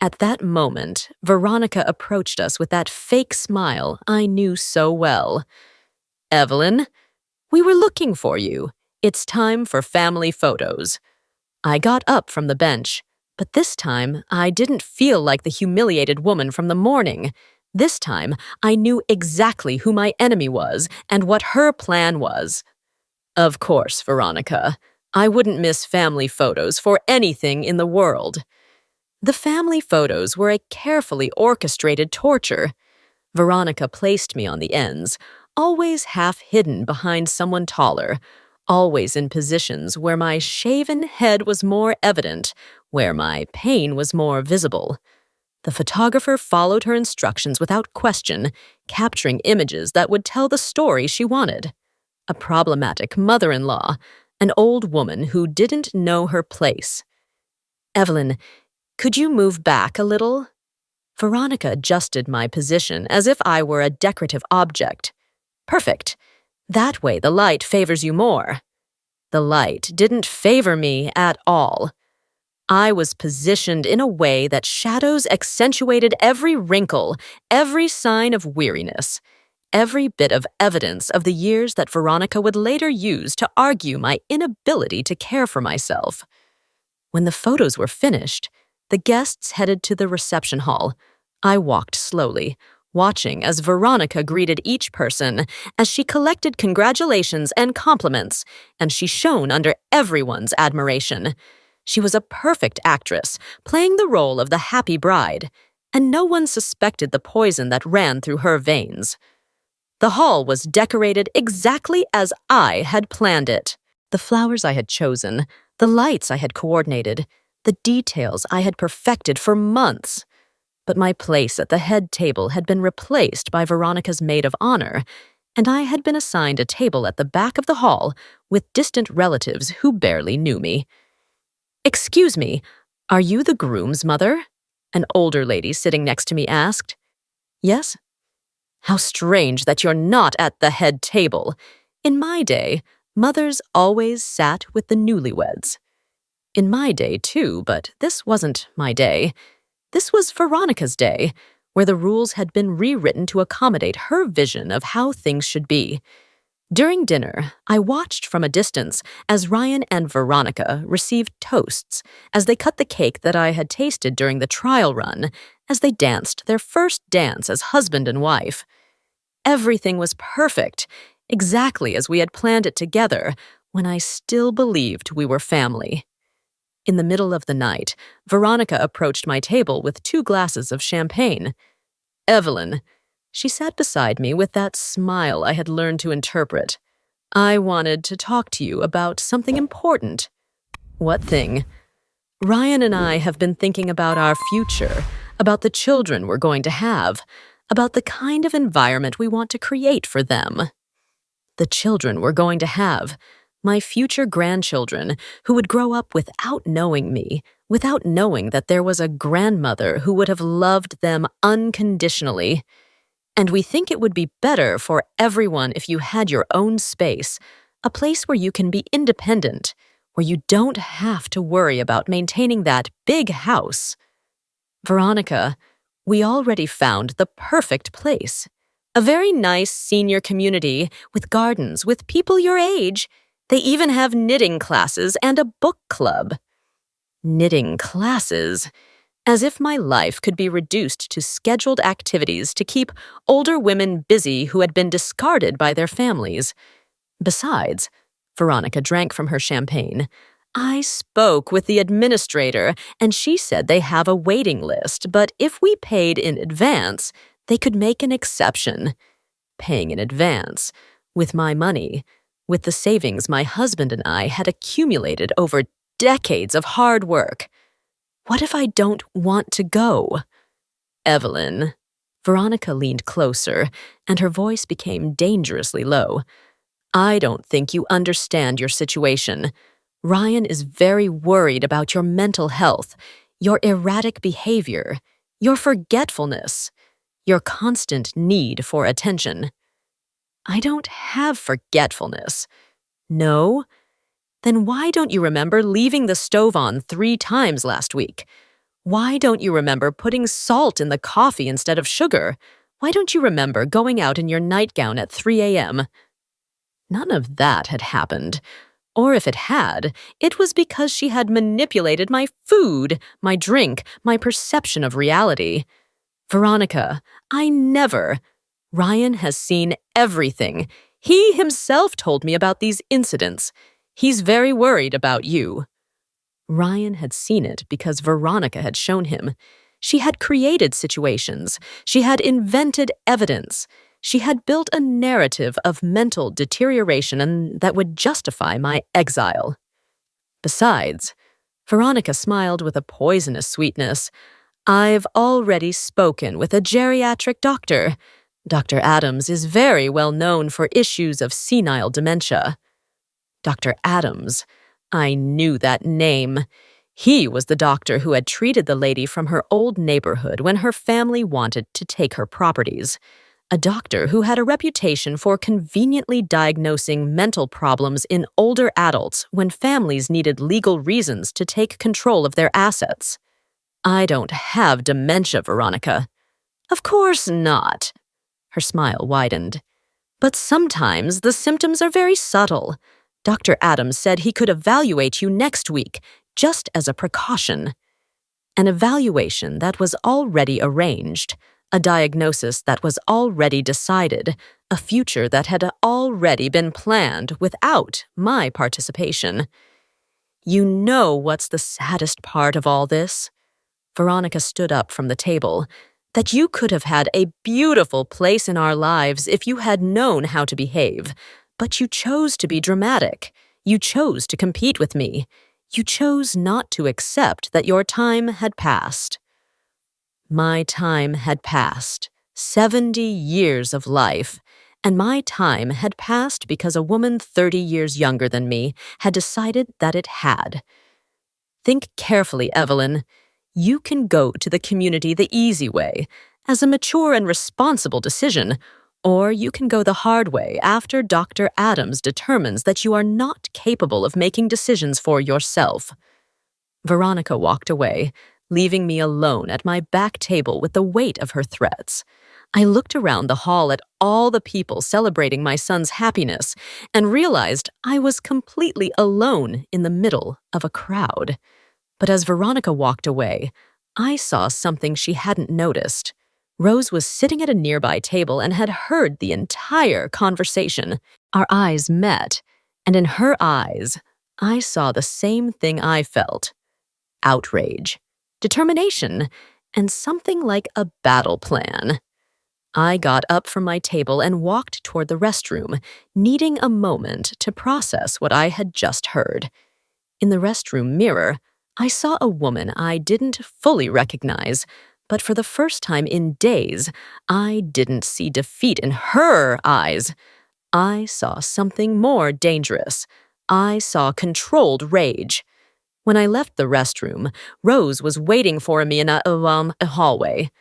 At that moment, Veronica approached us with that fake smile I knew so well. Evelyn, we were looking for you. It's time for family photos. I got up from the bench, but this time I didn't feel like the humiliated woman from the morning. This time I knew exactly who my enemy was and what her plan was. Of course, Veronica. I wouldn't miss family photos for anything in the world. The family photos were a carefully orchestrated torture. Veronica placed me on the ends, always half hidden behind someone taller, always in positions where my shaven head was more evident, where my pain was more visible. The photographer followed her instructions without question, capturing images that would tell the story she wanted. A problematic mother-in-law, an old woman who didn't know her place. Evelyn, could you move back a little? Veronica adjusted my position as if I were a decorative object. Perfect. That way the light favors you more. The light didn't favor me at all. I was positioned in a way that shadows accentuated every wrinkle, every sign of weariness, every bit of evidence of the years that Veronica would later use to argue my inability to care for myself. When the photos were finished, the guests headed to the reception hall. I walked slowly, watching as Veronica greeted each person, as she collected congratulations and compliments, and she shone under everyone's admiration. She was a perfect actress, playing the role of the happy bride, and no one suspected the poison that ran through her veins. The hall was decorated exactly as I had planned it. The flowers I had chosen, the lights I had coordinated, the details I had perfected for months. But my place at the head table had been replaced by Veronica's maid of honor, and I had been assigned a table at the back of the hall with distant relatives who barely knew me. Excuse me, are you the groom's mother? An older lady sitting next to me asked. Yes? How strange that you're not at the head table. In my day, mothers always sat with the newlyweds. In my day, too, but this wasn't my day. This was Veronica's day, where the rules had been rewritten to accommodate her vision of how things should be. During dinner, I watched from a distance as Ryan and Veronica received toasts, as they cut the cake that I had tasted during the trial run, as they danced their first dance as husband and wife. Everything was perfect, exactly as we had planned it together, when I still believed we were family. In the middle of the night, Veronica approached my table with 2 glasses of champagne. Evelyn. She sat beside me with that smile I had learned to interpret. I wanted to talk to you about something important. What thing? Ryan and I have been thinking about our future, about the children we're going to have, about the kind of environment we want to create for them. The children we're going to have, my future grandchildren, who would grow up without knowing me, without knowing that there was a grandmother who would have loved them unconditionally. And we think it would be better for everyone if you had your own space, a place where you can be independent, where you don't have to worry about maintaining that big house. Veronica, we already found the perfect place. A very nice senior community with gardens, with people your age. They even have knitting classes and a book club. Knitting classes. As if my life could be reduced to scheduled activities to keep older women busy who had been discarded by their families. Besides, Veronica drank from her champagne. I spoke with the administrator, and she said they have a waiting list, but if we paid in advance, they could make an exception. Paying in advance, with my money, with the savings my husband and I had accumulated over decades of hard work. What if I don't want to go? Evelyn. Veronica leaned closer, and her voice became dangerously low. I don't think you understand your situation. Ryan is very worried about your mental health, your erratic behavior, your forgetfulness, your constant need for attention. I don't have forgetfulness. No? Then why don't you remember leaving the stove on 3 times last week? Why don't you remember putting salt in the coffee instead of sugar? Why don't you remember going out in your nightgown at 3 a.m.? None of that had happened. Or if it had, it was because she had manipulated my food, my drink, my perception of reality. Veronica, I never. Ryan has seen everything. He himself told me about these incidents. He's very worried about you. Ryan had seen it because Veronica had shown him. She had created situations. She had invented evidence. She had built a narrative of mental deterioration and that would justify my exile. Besides, Veronica smiled with a poisonous sweetness. I've already spoken with a geriatric doctor. Dr. Adams is very well known for issues of senile dementia. Dr. Adams. I knew that name. He was the doctor who had treated the lady from her old neighborhood when her family wanted to take her properties. A doctor who had a reputation for conveniently diagnosing mental problems in older adults when families needed legal reasons to take control of their assets. I don't have dementia, Veronica. Of course not. Her smile widened. But sometimes the symptoms are very subtle. Dr. Adams said he could evaluate you next week, just as a precaution. An evaluation that was already arranged, a diagnosis that was already decided, a future that had already been planned without my participation. You know what's the saddest part of all this? Veronica stood up from the table. That you could have had a beautiful place in our lives if you had known how to behave. But you chose to be dramatic. You chose to compete with me. You chose not to accept that your time had passed. My time had passed. 70 years of life. And my time had passed because a woman 30 years younger than me had decided that it had. Think carefully, Evelyn. You can go to the community the easy way, as a mature and responsible decision, or you can go the hard way after Dr. Adams determines that you are not capable of making decisions for yourself. Veronica walked away, leaving me alone at my back table with the weight of her threats. I looked around the hall at all the people celebrating my son's happiness and realized I was completely alone in the middle of a crowd. But as Veronica walked away, I saw something she hadn't noticed. Rose was sitting at a nearby table and had heard the entire conversation. Our eyes met, and in her eyes, I saw the same thing I felt. Outrage, determination, and something like a battle plan. I got up from my table and walked toward the restroom, needing a moment to process what I had just heard. In the restroom mirror, I saw a woman I didn't fully recognize, but for the first time in days, I didn't see defeat in her eyes. I saw something more dangerous. I saw controlled rage. When I left the restroom, Rose was waiting for me in a hallway.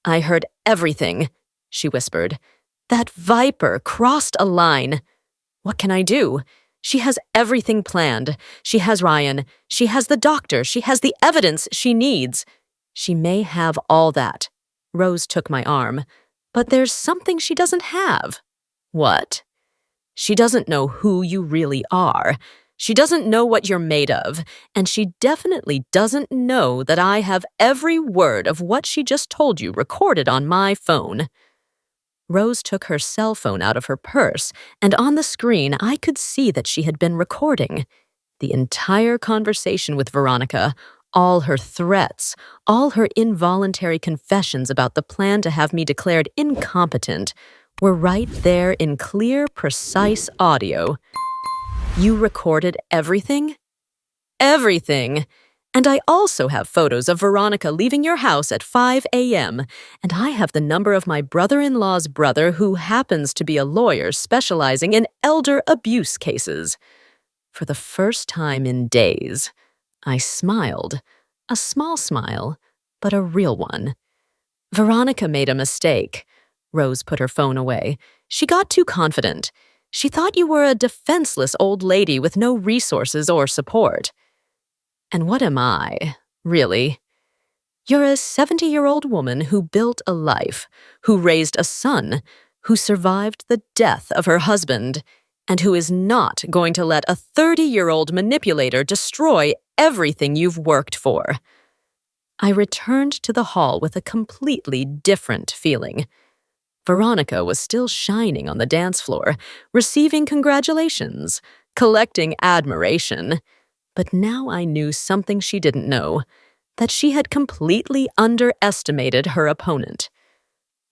"I heard everything," she whispered. "That viper crossed a line. What can I do? She has everything planned. She has Ryan. She has the doctor. She has the evidence she needs. She may have all that." Rose took my arm. "But there's something she doesn't have." "What?" "She doesn't know who you really are. She doesn't know what you're made of, and she definitely doesn't know that I have every word of what she just told you recorded on my phone." Rose took her cell phone out of her purse, and on the screen I could see that she had been recording. The entire conversation with Veronica, all her threats, all her involuntary confessions about the plan to have me declared incompetent, were right there in clear, precise audio. "You recorded everything?" "Everything! And I also have photos of Veronica leaving your house at 5 a.m., and I have the number of my brother-in-law's brother who happens to be a lawyer specializing in elder abuse cases." For the first time in days, I smiled. A small smile, but a real one. "Veronica made a mistake." Rose put her phone away. "She got too confident. She thought you were a defenseless old lady with no resources or support." "And what am I, really?" "You're a 70-year-old woman who built a life, who raised a son, who survived the death of her husband, and who is not going to let a 30-year-old manipulator destroy everything you've worked for." I returned to the hall with a completely different feeling. Veronica was still shining on the dance floor, receiving congratulations, collecting admiration. But now I knew something she didn't know, that she had completely underestimated her opponent.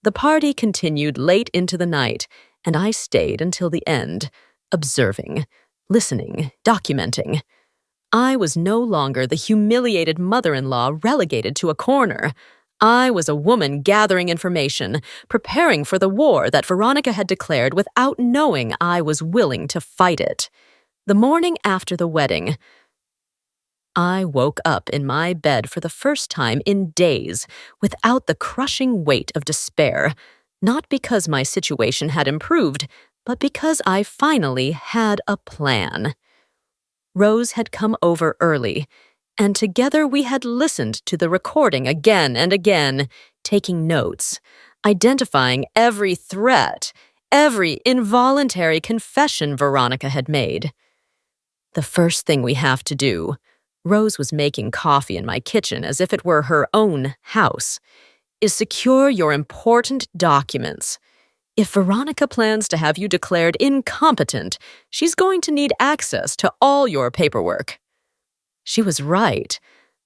The party continued late into the night, and I stayed until the end, observing, listening, documenting. I was no longer the humiliated mother-in-law relegated to a corner. I was a woman gathering information, preparing for the war that Veronica had declared without knowing I was willing to fight it. The morning after the wedding, I woke up in my bed for the first time in days without the crushing weight of despair, not because my situation had improved, but because I finally had a plan. Rose had come over early, and together we had listened to the recording again and again, taking notes, identifying every threat, every involuntary confession Veronica had made. "The first thing we have to do," Rose was making coffee in my kitchen as if it were her own house, "is secure your important documents. If Veronica plans to have you declared incompetent, she's going to need access to all your paperwork." She was right.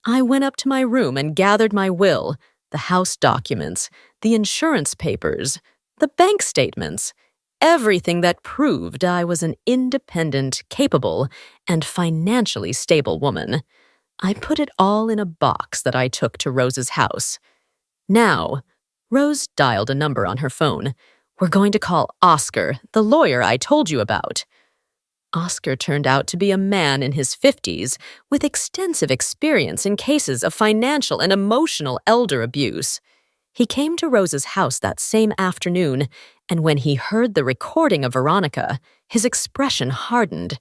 I went up to my room and gathered my will, the house documents, the insurance papers, the bank statements, everything that proved I was an independent, capable, and financially stable woman. I put it all in a box that I took to Rose's house. "Now," Rose dialed a number on her phone, "we're going to call Oscar, the lawyer I told you about." Oscar turned out to be a man in his 50s with extensive experience in cases of financial and emotional elder abuse. He came to Rose's house that same afternoon, and when he heard the recording of Veronica, his expression hardened.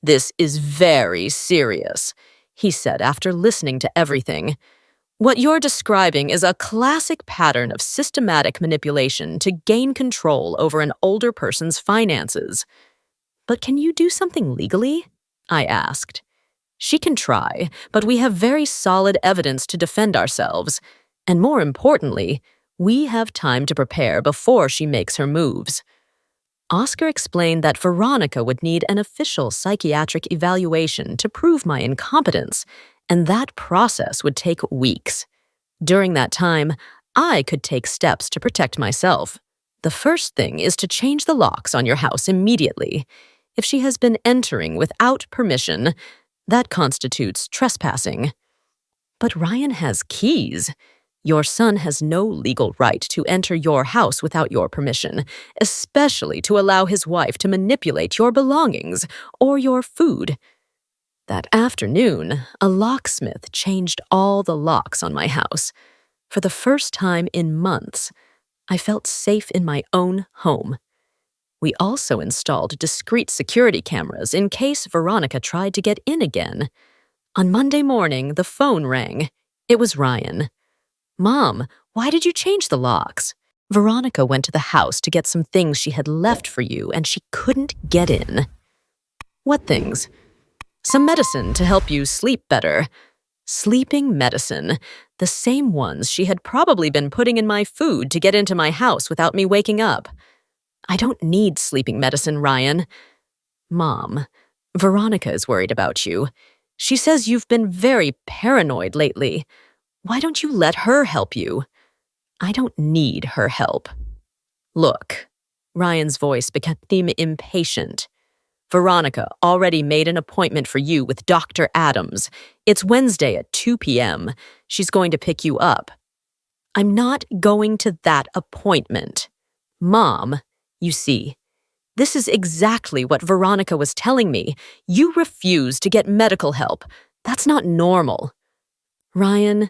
"This is very serious," he said after listening to everything. "What you're describing is a classic pattern of systematic manipulation to gain control over an older person's finances." "But can you do something legally?" I asked. "She can try, but we have very solid evidence to defend ourselves. And more importantly, we have time to prepare before she makes her moves." Oscar explained that Veronica would need an official psychiatric evaluation to prove my incompetence, and that process would take weeks. During that time, I could take steps to protect myself. The first thing is to change the locks on your house immediately. If she has been entering without permission, that constitutes trespassing. But Ryan has keys. Your son has no legal right to enter your house without your permission, especially to allow his wife to manipulate your belongings or your food. That afternoon, a locksmith changed all the locks on my house. For the first time in months, I felt safe in my own home. We also installed discreet security cameras in case Veronica tried to get in again. On Monday morning, the phone rang. It was Ryan. "Mom, why did you change the locks?" "Veronica went to the house to get some things she had left for you, and she couldn't get in." "What things?" "Some medicine to help you sleep better." Sleeping medicine, the same ones she had probably been putting in my food to get into my house without me waking up. "I don't need sleeping medicine, Ryan." "Mom, Veronica is worried about you. She says you've been very paranoid lately. Why don't you let her help you?" "I don't need her help." "Look," Ryan's voice became impatient. "Veronica already made an appointment for you with Dr. Adams. It's Wednesday at 2 p.m. She's going to pick you up." "I'm not going to that appointment." "Mom, you see, this is exactly what Veronica was telling me. You refuse to get medical help. That's not normal." "Ryan,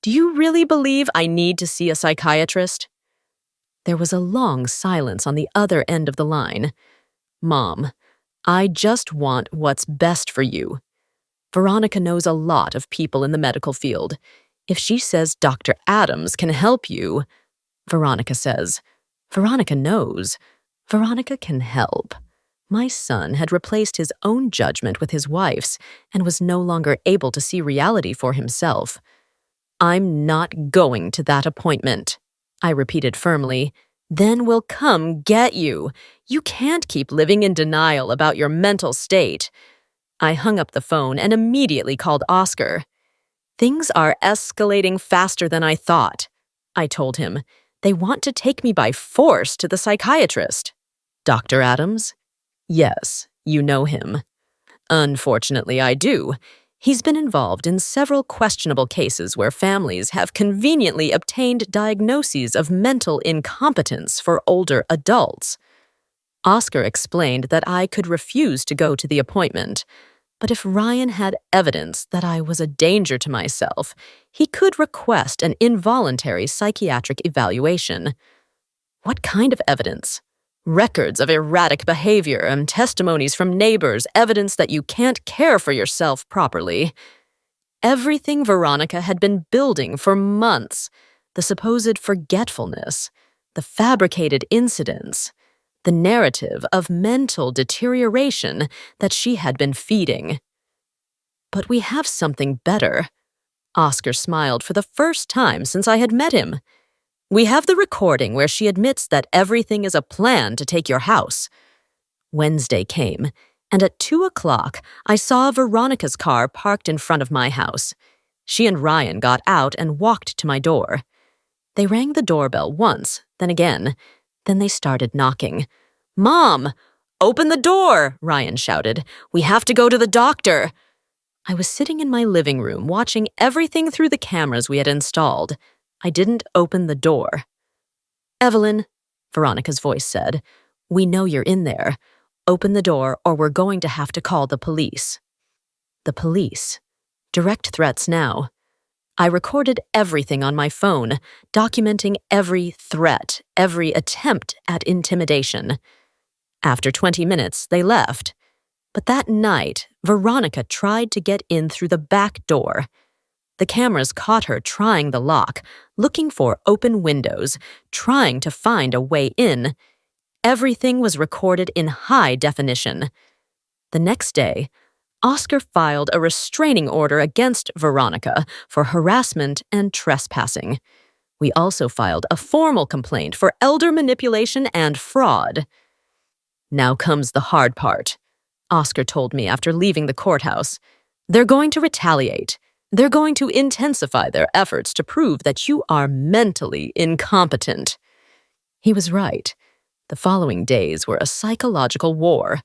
do you really believe I need to see a psychiatrist?" There was a long silence on the other end of the line. "Mom, I just want what's best for you. Veronica knows a lot of people in the medical field. If she says Dr. Adams can help you," Veronica says. Veronica knows. Veronica can help. My son had replaced his own judgment with his wife's and was no longer able to see reality for himself. "I'm not going to that appointment," I repeated firmly. "Then we'll come get you. You can't keep living in denial about your mental state." I hung up the phone and immediately called Oscar. "Things are escalating faster than I thought," I told him. "They want to take me by force to the psychiatrist." "Dr. Adams?" "Yes, you know him." "Unfortunately, I do. He's been involved in several questionable cases where families have conveniently obtained diagnoses of mental incompetence for older adults." Oscar explained that I could refuse to go to the appointment, but if Ryan had evidence that I was a danger to myself, he could request an involuntary psychiatric evaluation. "What kind of evidence?" "Records of erratic behavior and testimonies from neighbors, evidence that you can't care for yourself properly." Everything Veronica had been building for months, the supposed forgetfulness, the fabricated incidents, the narrative of mental deterioration that she had been feeding. "But we have something better." Oscar smiled for the first time since I had met him. "We have the recording where she admits that everything is a plan to take your house." Wednesday came, and at 2 o'clock, I saw Veronica's car parked in front of my house. She and Ryan got out and walked to my door. They rang the doorbell once, then again. Then they started knocking. "Mom, open the door!" Ryan shouted. "We have to go to the doctor." I was sitting in my living room watching everything through the cameras we had installed. I didn't open the door. "Evelyn," Veronica's voice said, "we know you're in there. Open the door or we're going to have to call the police." The police. Direct threats now. I recorded everything on my phone, documenting every threat, every attempt at intimidation. After 20 minutes, they left. But that night, Veronica tried to get in through the back door. The cameras caught her trying the lock, looking for open windows, trying to find a way in. Everything was recorded in high definition. The next day, Oscar filed a restraining order against Veronica for harassment and trespassing. We also filed a formal complaint for elder manipulation and fraud. "Now comes the hard part," Oscar told me after leaving the courthouse. "They're going to retaliate. They're going to intensify their efforts to prove that you are mentally incompetent." He was right. The following days were a psychological war.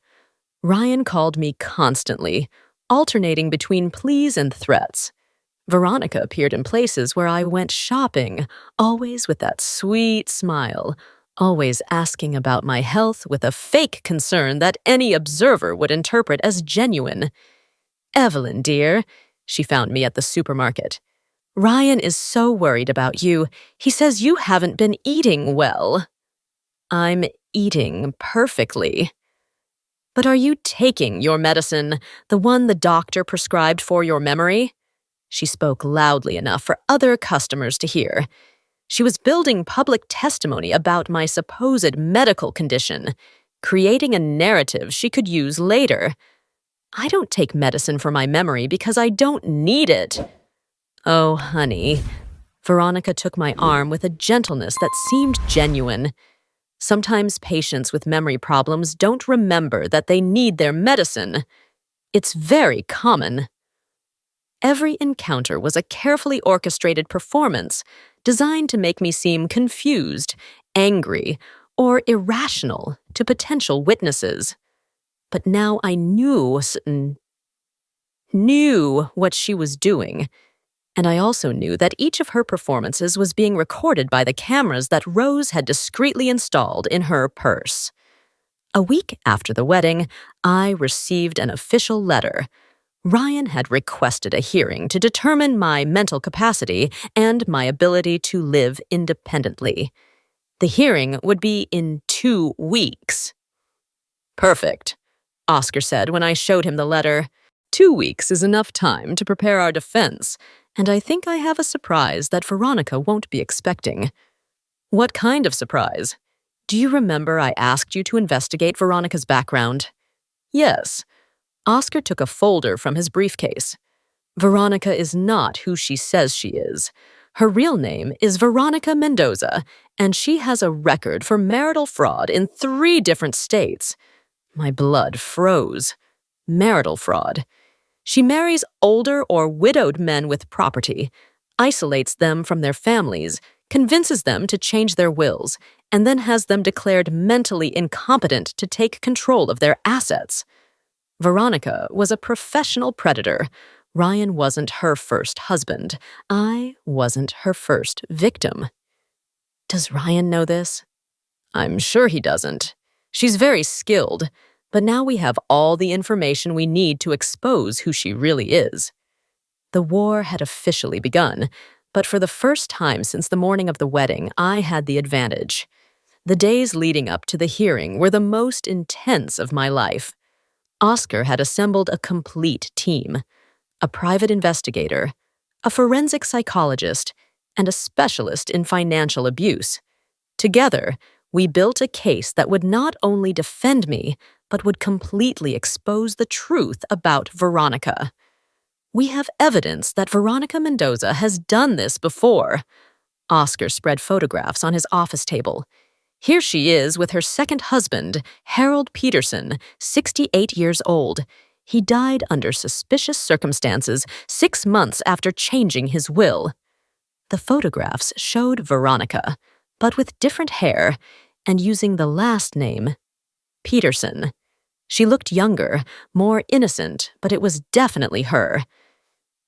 Ryan called me constantly, alternating between pleas and threats. Veronica appeared in places where I went shopping, always with that sweet smile, always asking about my health with a fake concern that any observer would interpret as genuine. "Evelyn, dear," she found me at the supermarket. "Ryan is so worried about you. He says you haven't been eating well." "I'm eating perfectly." "But are you taking your medicine, the one the doctor prescribed for your memory?" She spoke loudly enough for other customers to hear. She was building public testimony about my supposed medical condition, creating a narrative she could use later. "I don't take medicine for my memory because I don't need it." "Oh, honey." Veronica took my arm with a gentleness that seemed genuine. "Sometimes patients with memory problems don't remember that they need their medicine. It's very common." Every encounter was a carefully orchestrated performance designed to make me seem confused, angry, or irrational to potential witnesses. But now I knew what she was doing, and I also knew that each of her performances was being recorded by the cameras that Rose had discreetly installed in her purse. A week after the wedding, I received an official letter. Ryan had requested a hearing to determine my mental capacity and my ability to live independently. The hearing would be in 2 weeks. "Perfect," Oscar said when I showed him the letter. "2 weeks is enough time to prepare our defense, and I think I have a surprise that Veronica won't be expecting." "What kind of surprise?" "Do you remember I asked you to investigate Veronica's background?" "Yes." Oscar took a folder from his briefcase. "Veronica is not who she says she is. Her real name is Veronica Mendoza, and she has a record for marital fraud in 3 different states." My blood froze. Marital fraud. She marries older or widowed men with property, isolates them from their families, convinces them to change their wills, and then has them declared mentally incompetent to take control of their assets. Veronica was a professional predator. Ryan wasn't her first husband. I wasn't her first victim. Does Ryan know this? I'm sure he doesn't. She's very skilled, but now we have all the information we need to expose who she really is. The war had officially begun, but for the first time since the morning of the wedding, I had the advantage. The days leading up to the hearing were the most intense of my life. Oscar had assembled a complete team: a private investigator, a forensic psychologist, and a specialist in financial abuse. Together, we built a case that would not only defend me, but would completely expose the truth about Veronica. We have evidence that Veronica Mendoza has done this before. Oscar spread photographs on his office table. Here she is with her second husband, Harold Peterson, 68 years old. He died under suspicious circumstances 6 months after changing his will. The photographs showed Veronica, but with different hair and using the last name, Peterson. She looked younger, more innocent, but it was definitely her.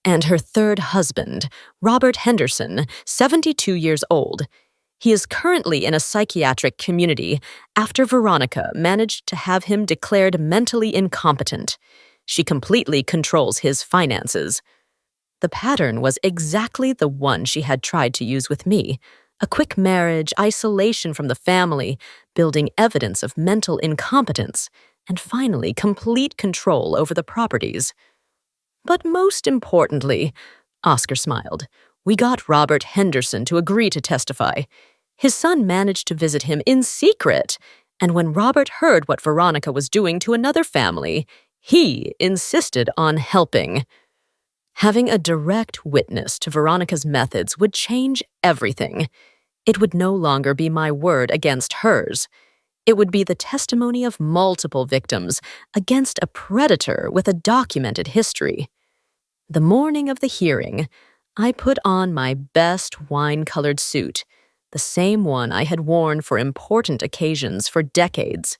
And her third husband, Robert Henderson, 72 years old. He is currently in a psychiatric community after Veronica managed to have him declared mentally incompetent. She completely controls his finances. The pattern was exactly the one she had tried to use with me: a quick marriage, isolation from the family, building evidence of mental incompetence, and finally complete control over the properties. But most importantly, Oscar smiled, we got Robert Henderson to agree to testify. His son managed to visit him in secret, and when Robert heard what Veronica was doing to another family, he insisted on helping. Having a direct witness to Veronica's methods would change everything. It would no longer be my word against hers. It would be the testimony of multiple victims against a predator with a documented history. The morning of the hearing, I put on my best wine-colored suit, the same one I had worn for important occasions for decades.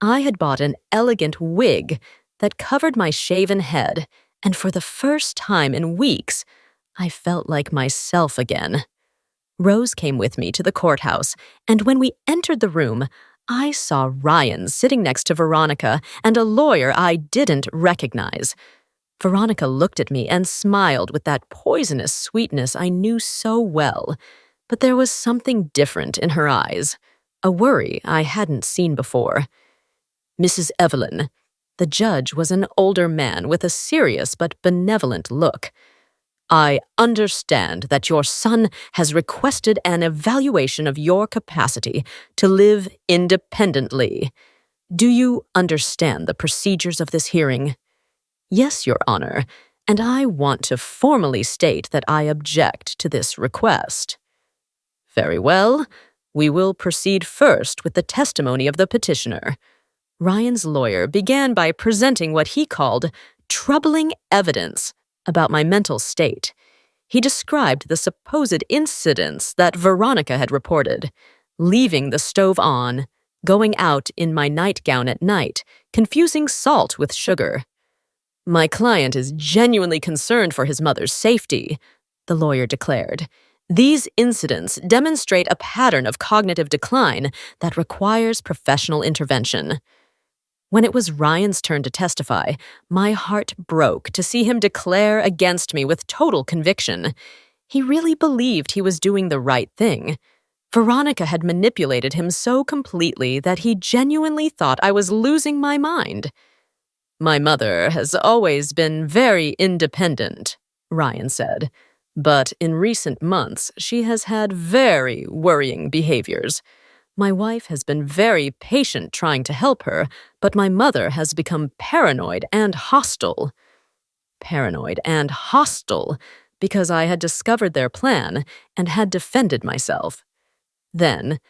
I had bought an elegant wig that covered my shaven head, and for the first time in weeks, I felt like myself again. Rose came with me to the courthouse, and when we entered the room, I saw Ryan sitting next to Veronica and a lawyer I didn't recognize. Veronica looked at me and smiled with that poisonous sweetness I knew so well, but there was something different in her eyes, a worry I hadn't seen before. Mrs. Evelyn. The judge was an older man with a serious but benevolent look. I understand that your son has requested an evaluation of your capacity to live independently. Do you understand the procedures of this hearing? Yes, Your Honor, and I want to formally state that I object to this request. Very well. We will proceed first with the testimony of the petitioner. Ryan's lawyer began by presenting what he called troubling evidence about my mental state. He described the supposed incidents that Veronica had reported, leaving the stove on, going out in my nightgown at night, confusing salt with sugar. My client is genuinely concerned for his mother's safety, the lawyer declared. These incidents demonstrate a pattern of cognitive decline that requires professional intervention. When it was Ryan's turn to testify, my heart broke to see him declare against me with total conviction. He really believed he was doing the right thing. Veronica had manipulated him so completely that he genuinely thought I was losing my mind. My mother has always been very independent, Ryan said, but in recent months she has had very worrying behaviors. My wife has been very patient trying to help her, but my mother has become paranoid and hostile. Paranoid and hostile because I had discovered their plan and had defended myself. Then,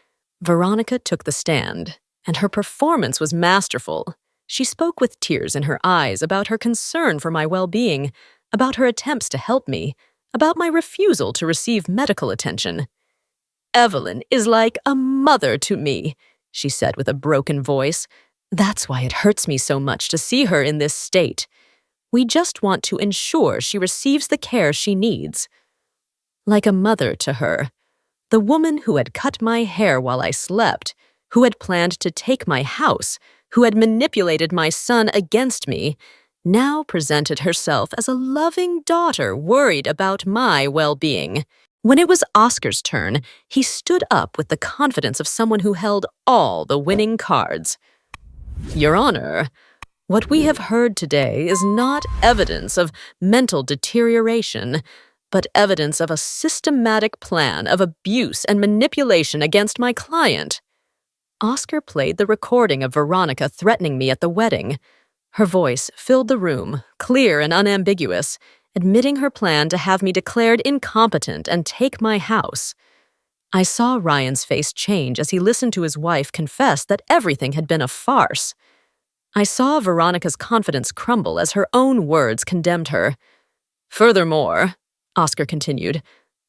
Veronica took the stand, and her performance was masterful. She spoke with tears in her eyes about her concern for my well-being, about her attempts to help me, about my refusal to receive medical attention. Evelyn is like a mother to me, she said with a broken voice. That's why it hurts me so much to see her in this state. We just want to ensure she receives the care she needs. Like a mother to her. The woman who had cut my hair while I slept, who had planned to take my house, who had manipulated my son against me, now presented herself as a loving daughter worried about my well-being. When it was Oscar's turn, he stood up with the confidence of someone who held all the winning cards. Your Honor, what we have heard today is not evidence of mental deterioration, but evidence of a systematic plan of abuse and manipulation against my client. Oscar played the recording of Veronica threatening me at the wedding. Her voice filled the room, clear and unambiguous, admitting her plan to have me declared incompetent and take my house. I saw Ryan's face change as he listened to his wife confess that everything had been a farce. I saw Veronica's confidence crumble as her own words condemned her. Furthermore, Oscar continued,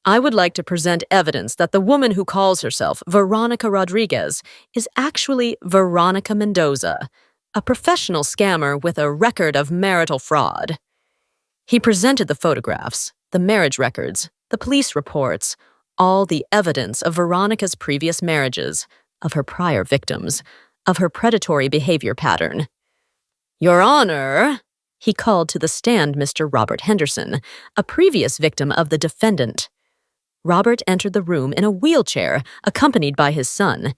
I would like to present evidence that the woman who calls herself Veronica Rodriguez is actually Veronica Mendoza, a professional scammer with a record of marital fraud. He presented the photographs, the marriage records, the police reports, all the evidence of Veronica's previous marriages, of her prior victims, of her predatory behavior pattern. Your Honor, he called to the stand Mr. Robert Henderson, a previous victim of the defendant. Robert entered the room in a wheelchair, accompanied by his son.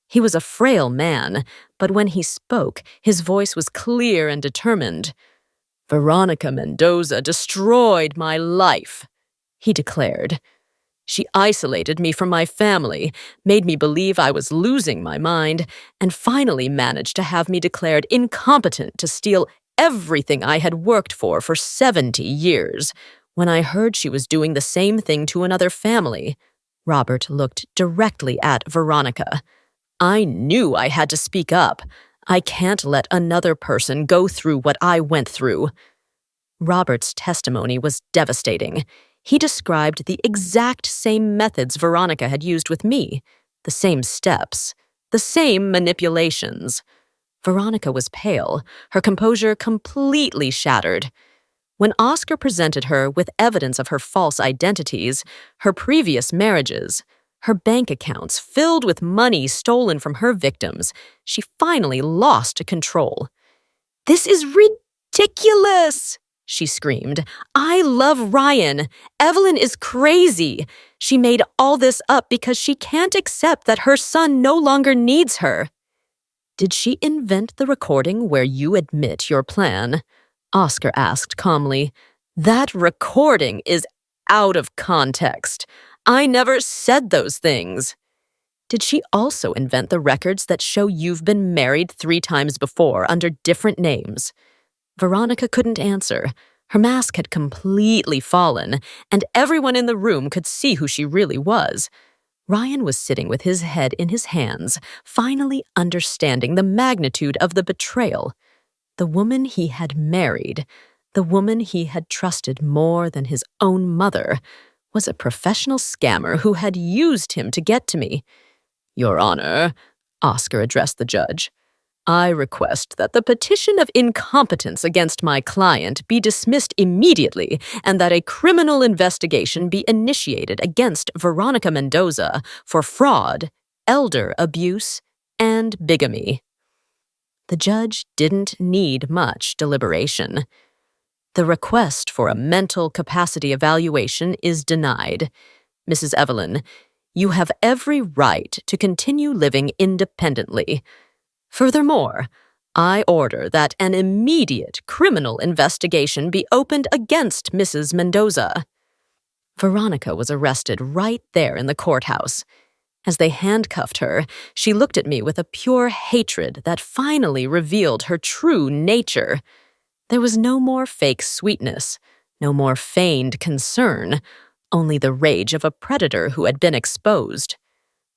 He was a frail man, but when he spoke, his voice was clear and determined. Veronica Mendoza destroyed my life, he declared. She isolated me from my family, made me believe I was losing my mind, and finally managed to have me declared incompetent to steal everything I had worked for 70 years. When I heard she was doing the same thing to another family, Robert looked directly at Veronica. I knew I had to speak up. I can't let another person go through what I went through. Robert's testimony was devastating. He described the exact same methods Veronica had used with me, the same steps, the same manipulations. Veronica was pale, her composure completely shattered. When Oscar presented her with evidence of her false identities, her previous marriages, her bank accounts filled with money stolen from her victims, she finally lost control. "This is ridiculous!" she screamed. "I love Ryan. Evelyn is crazy. She made all this up because she can't accept that her son no longer needs her." "Did she invent the recording where you admit your plan?" Oscar asked calmly. "That recording is out of context. I never said those things." "Did she also invent the records that show you've been married 3 times before under different names?" Veronica couldn't answer. Her mask had completely fallen, and everyone in the room could see who she really was. Ryan was sitting with his head in his hands, finally understanding the magnitude of the betrayal. The woman he had married, the woman he had trusted more than his own mother, was a professional scammer who had used him to get to me. "Your Honor," Oscar addressed the judge, "I request that the petition of incompetence against my client be dismissed immediately and that a criminal investigation be initiated against Veronica Mendoza for fraud, elder abuse, and bigamy." The judge didn't need much deliberation. "The request for a mental capacity evaluation is denied. Mrs. Evelyn, you have every right to continue living independently. Furthermore, I order that an immediate criminal investigation be opened against Mrs. Mendoza." Veronica was arrested right there in the courthouse. As they handcuffed her, she looked at me with a pure hatred that finally revealed her true nature. There was no more fake sweetness, no more feigned concern, only the rage of a predator who had been exposed.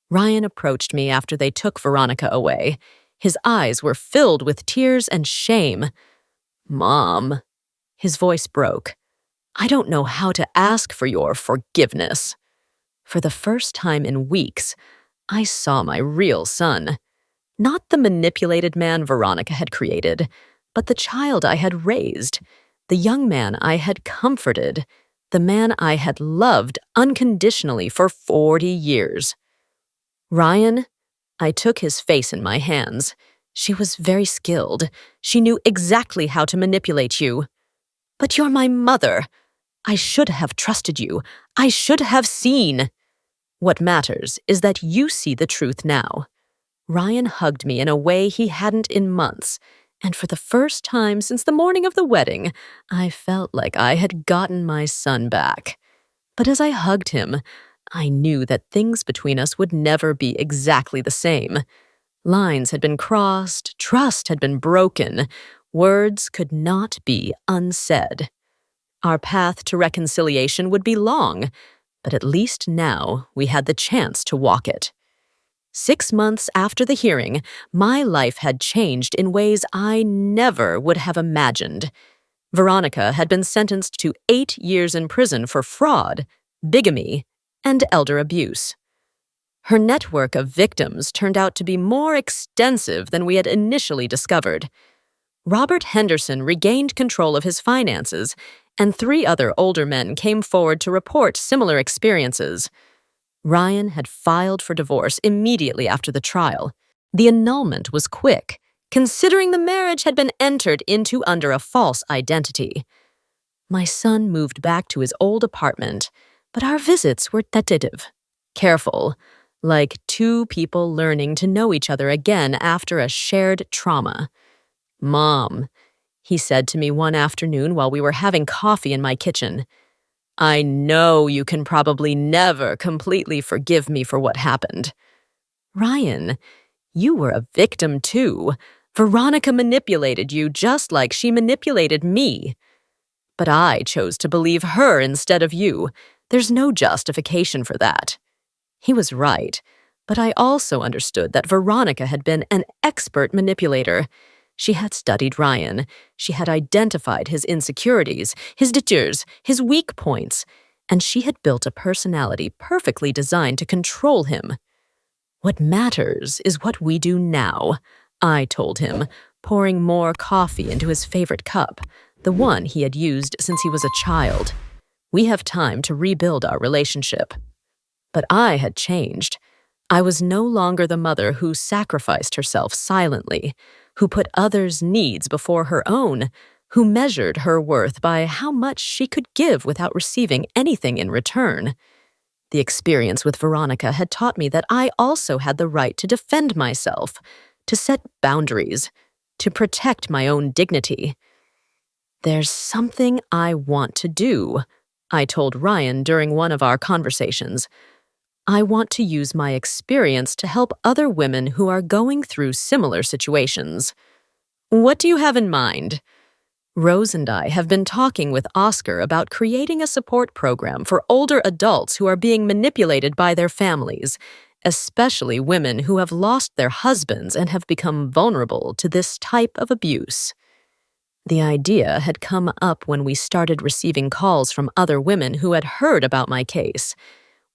Ryan approached me after they took Veronica away. His eyes were filled with tears and shame. "Mom," his voice broke, "I don't know how to ask for your forgiveness." For the first time in weeks, I saw my real son. Not the manipulated man Veronica had created, but the child I had raised, the young man I had comforted, the man I had loved unconditionally for 40 years. "Ryan," I took his face in my hands. She was very skilled. She knew exactly how to manipulate you. "But you're my mother. I should have trusted you. I should have seen." "What matters is that you see the truth now." Ryan hugged me in a way he hadn't in months, and for the first time since the morning of the wedding, I felt like I had gotten my son back. But as I hugged him, I knew that things between us would never be exactly the same. Lines had been crossed, trust had been broken, words could not be unsaid. Our path to reconciliation would be long, but at least now we had the chance to walk it. 6 months after the hearing, my life had changed in ways I never would have imagined. Veronica had been sentenced to 8 years in prison for fraud, bigamy, and elder abuse. Her network of victims turned out to be more extensive than we had initially discovered. Robert Henderson regained control of his finances, and 3 other older men came forward to report similar experiences. Ryan had filed for divorce immediately after the trial. The annulment was quick, considering the marriage had been entered into under a false identity. My son moved back to his old apartment, but our visits were tentative, careful, like 2 people learning to know each other again after a shared trauma. "Mom," he said to me one afternoon while we were having coffee in my kitchen, "I know you can probably never completely forgive me for what happened." "Ryan, you were a victim too. Veronica manipulated you just like she manipulated me. But I chose to believe her instead of you. There's no justification for that." He was right, but I also understood that Veronica had been an expert manipulator. She had studied Ryan. She had identified his insecurities, his detours, his weak points, and she had built a personality perfectly designed to control him. "What matters is what we do now," I told him, pouring more coffee into his favorite cup, the one he had used since he was a child. "We have time to rebuild our relationship." But I had changed. I was no longer the mother who sacrificed herself silently, who put others' needs before her own, who measured her worth by how much she could give without receiving anything in return. The experience with Veronica had taught me that I also had the right to defend myself, to set boundaries, to protect my own dignity. "There's something I want to do," I told Ryan during one of our conversations. "I want to use my experience to help other women who are going through similar situations." "What do you have in mind?" "Rose and I have been talking with Oscar about creating a support program for older adults who are being manipulated by their families, especially women who have lost their husbands and have become vulnerable to this type of abuse." The idea had come up when we started receiving calls from other women who had heard about my case.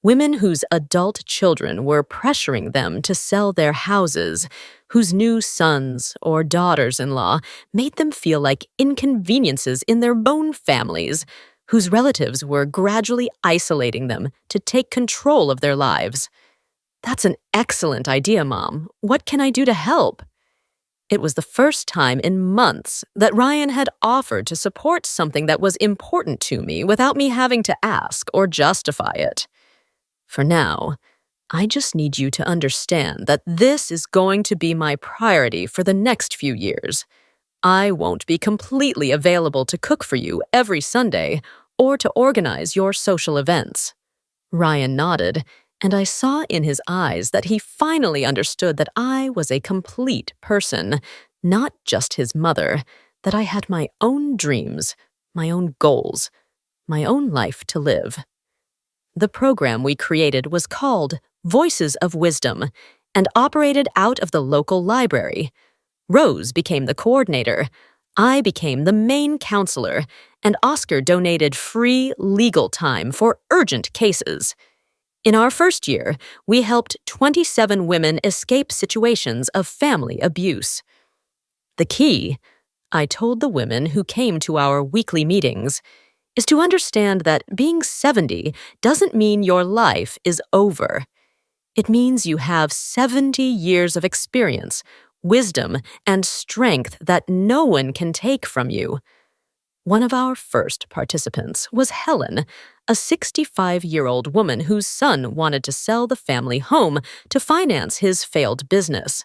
Women whose adult children were pressuring them to sell their houses, whose new sons or daughters-in-law made them feel like inconveniences in their own families, whose relatives were gradually isolating them to take control of their lives. "That's an excellent idea, Mom. What can I do to help?" It was the first time in months that Ryan had offered to support something that was important to me without me having to ask or justify it. "For now, I just need you to understand that this is going to be my priority for the next few years. I won't be completely available to cook for you every Sunday or to organize your social events." Ryan nodded, and I saw in his eyes that he finally understood that I was a complete person, not just his mother, that I had my own dreams, my own goals, my own life to live. The program we created was called Voices of Wisdom and operated out of the local library. Rose became the coordinator, I became the main counselor, and Oscar donated free legal time for urgent cases. In our first year, we helped 27 women escape situations of family abuse. The key, I told the women who came to our weekly meetings, is to understand that being 70 doesn't mean your life is over. It means you have 70 years of experience, wisdom, and strength that no one can take from you. One of our first participants was Helen, a 65-year-old woman whose son wanted to sell the family home to finance his failed business.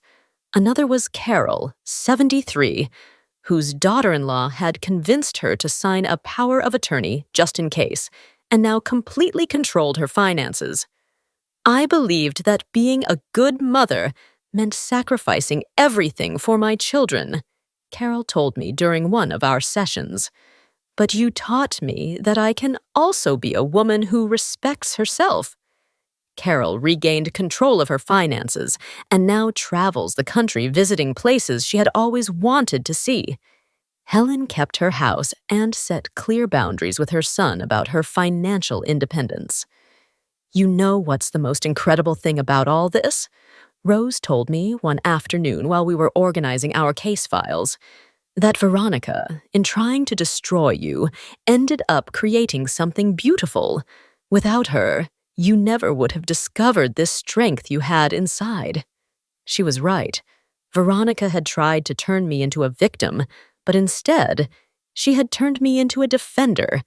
Another was Carol, 73, whose daughter-in-law had convinced her to sign a power of attorney just in case, and now completely controlled her finances. I believed that being a good mother meant sacrificing everything for my children, Carol told me during one of our sessions. But you taught me that I can also be a woman who respects herself. Carol regained control of her finances and now travels the country visiting places she had always wanted to see. Helen kept her house and set clear boundaries with her son about her financial independence. "You know what's the most incredible thing about all this?" Rose told me one afternoon while we were organizing our case files. "That Veronica, in trying to destroy you, ended up creating something beautiful. Without her, you never would have discovered this strength you had inside." She was right. Veronica had tried to turn me into a victim, but instead, she had turned me into a defender.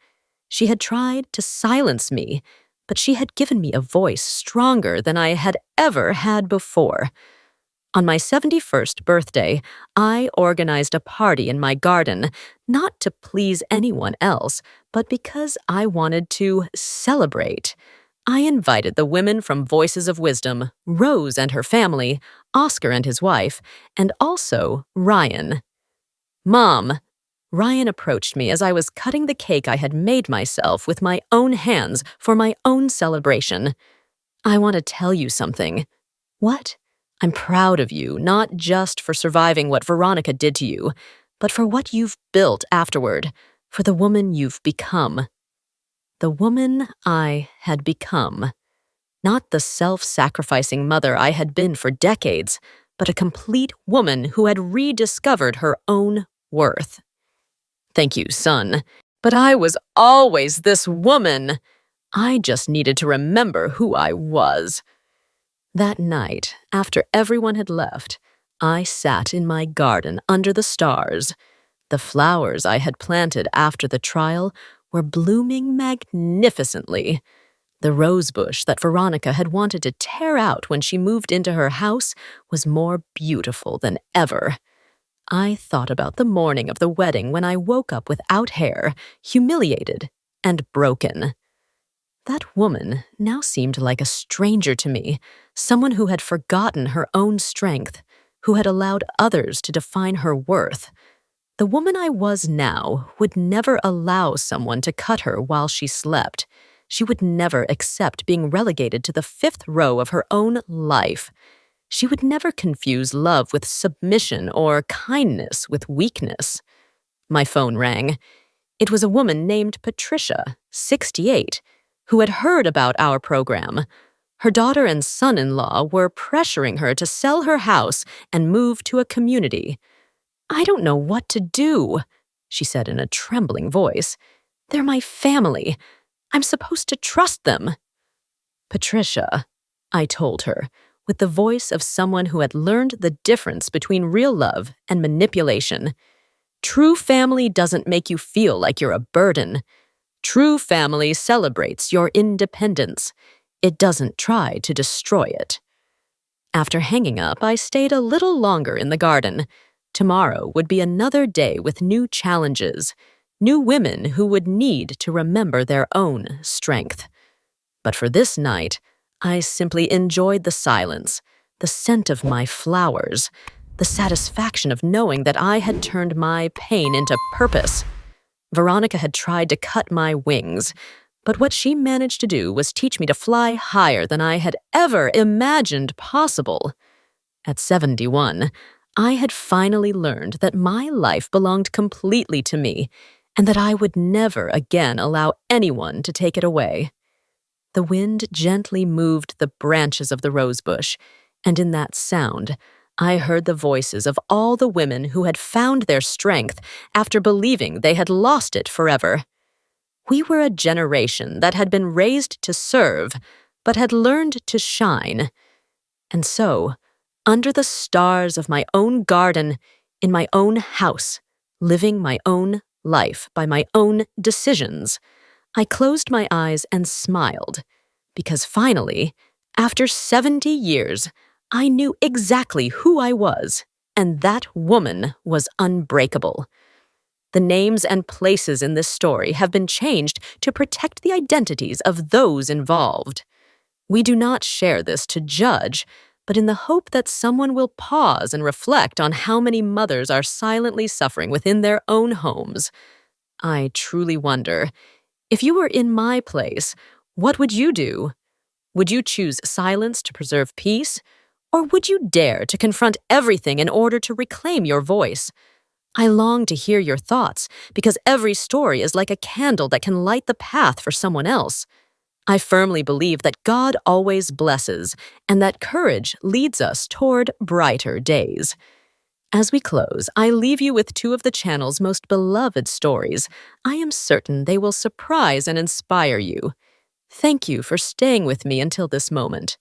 She had tried to silence me, but she had given me a voice stronger than I had ever had before. On my 71st birthday, I organized a party in my garden, not to please anyone else, but because I wanted to celebrate. I invited the women from Voices of Wisdom, Rose and her family, Oscar and his wife, and also Ryan. "Mom," Ryan approached me as I was cutting the cake I had made myself with my own hands for my own celebration. "I want to tell you something." "What?" I'm proud of you, not just for surviving what Veronica did to you, but for what you've built afterward, for the woman you've become. The woman I had become. Not the self-sacrificing mother I had been for decades, but a complete woman who had rediscovered her own worth. Thank you, son. But I was always this woman. I just needed to remember who I was. That night, after everyone had left, I sat in my garden under the stars. The flowers I had planted after the trial were blooming magnificently. The rosebush that Veronica had wanted to tear out when she moved into her house was more beautiful than ever. I thought about the morning of the wedding when I woke up without hair, humiliated and broken. That woman now seemed like a stranger to me, someone who had forgotten her own strength, who had allowed others to define her worth. The woman I was now would never allow someone to cut her while she slept. She would never accept being relegated to the fifth row of her own life. She would never confuse love with submission or kindness with weakness. My phone rang. It was a woman named Patricia, 68, who had heard about our program. Her daughter and son-in-law were pressuring her to sell her house and move to a community. "I don't know what to do," she said in a trembling voice. "They're my family. I'm supposed to trust them." "Patricia," I told her, with the voice of someone who had learned the difference between real love and manipulation. "True family doesn't make you feel like you're a burden. True family celebrates your independence. It doesn't try to destroy it." After hanging up, I stayed a little longer in the garden. Tomorrow would be another day with new challenges, new women who would need to remember their own strength. But for this night, I simply enjoyed the silence, the scent of my flowers, the satisfaction of knowing that I had turned my pain into purpose. Veronica had tried to cut my wings, but what she managed to do was teach me to fly higher than I had ever imagined possible. At 71, I had finally learned that my life belonged completely to me and that I would never again allow anyone to take it away. The wind gently moved the branches of the rosebush, and in that sound, I heard the voices of all the women who had found their strength after believing they had lost it forever. We were a generation that had been raised to serve, but had learned to shine. And so, under the stars of my own garden, in my own house, living my own life by my own decisions, I closed my eyes and smiled, because finally, after 70 years, I knew exactly who I was, and that woman was unbreakable. The names and places in this story have been changed to protect the identities of those involved. We do not share this to judge, but in the hope that someone will pause and reflect on how many mothers are silently suffering within their own homes. I truly wonder, if you were in my place, what would you do? Would you choose silence to preserve peace? Or would you dare to confront everything in order to reclaim your voice? I long to hear your thoughts, because every story is like a candle that can light the path for someone else. I firmly believe that God always blesses, and that courage leads us toward brighter days. As we close, I leave you with two of the channel's most beloved stories. I am certain they will surprise and inspire you. Thank you for staying with me until this moment.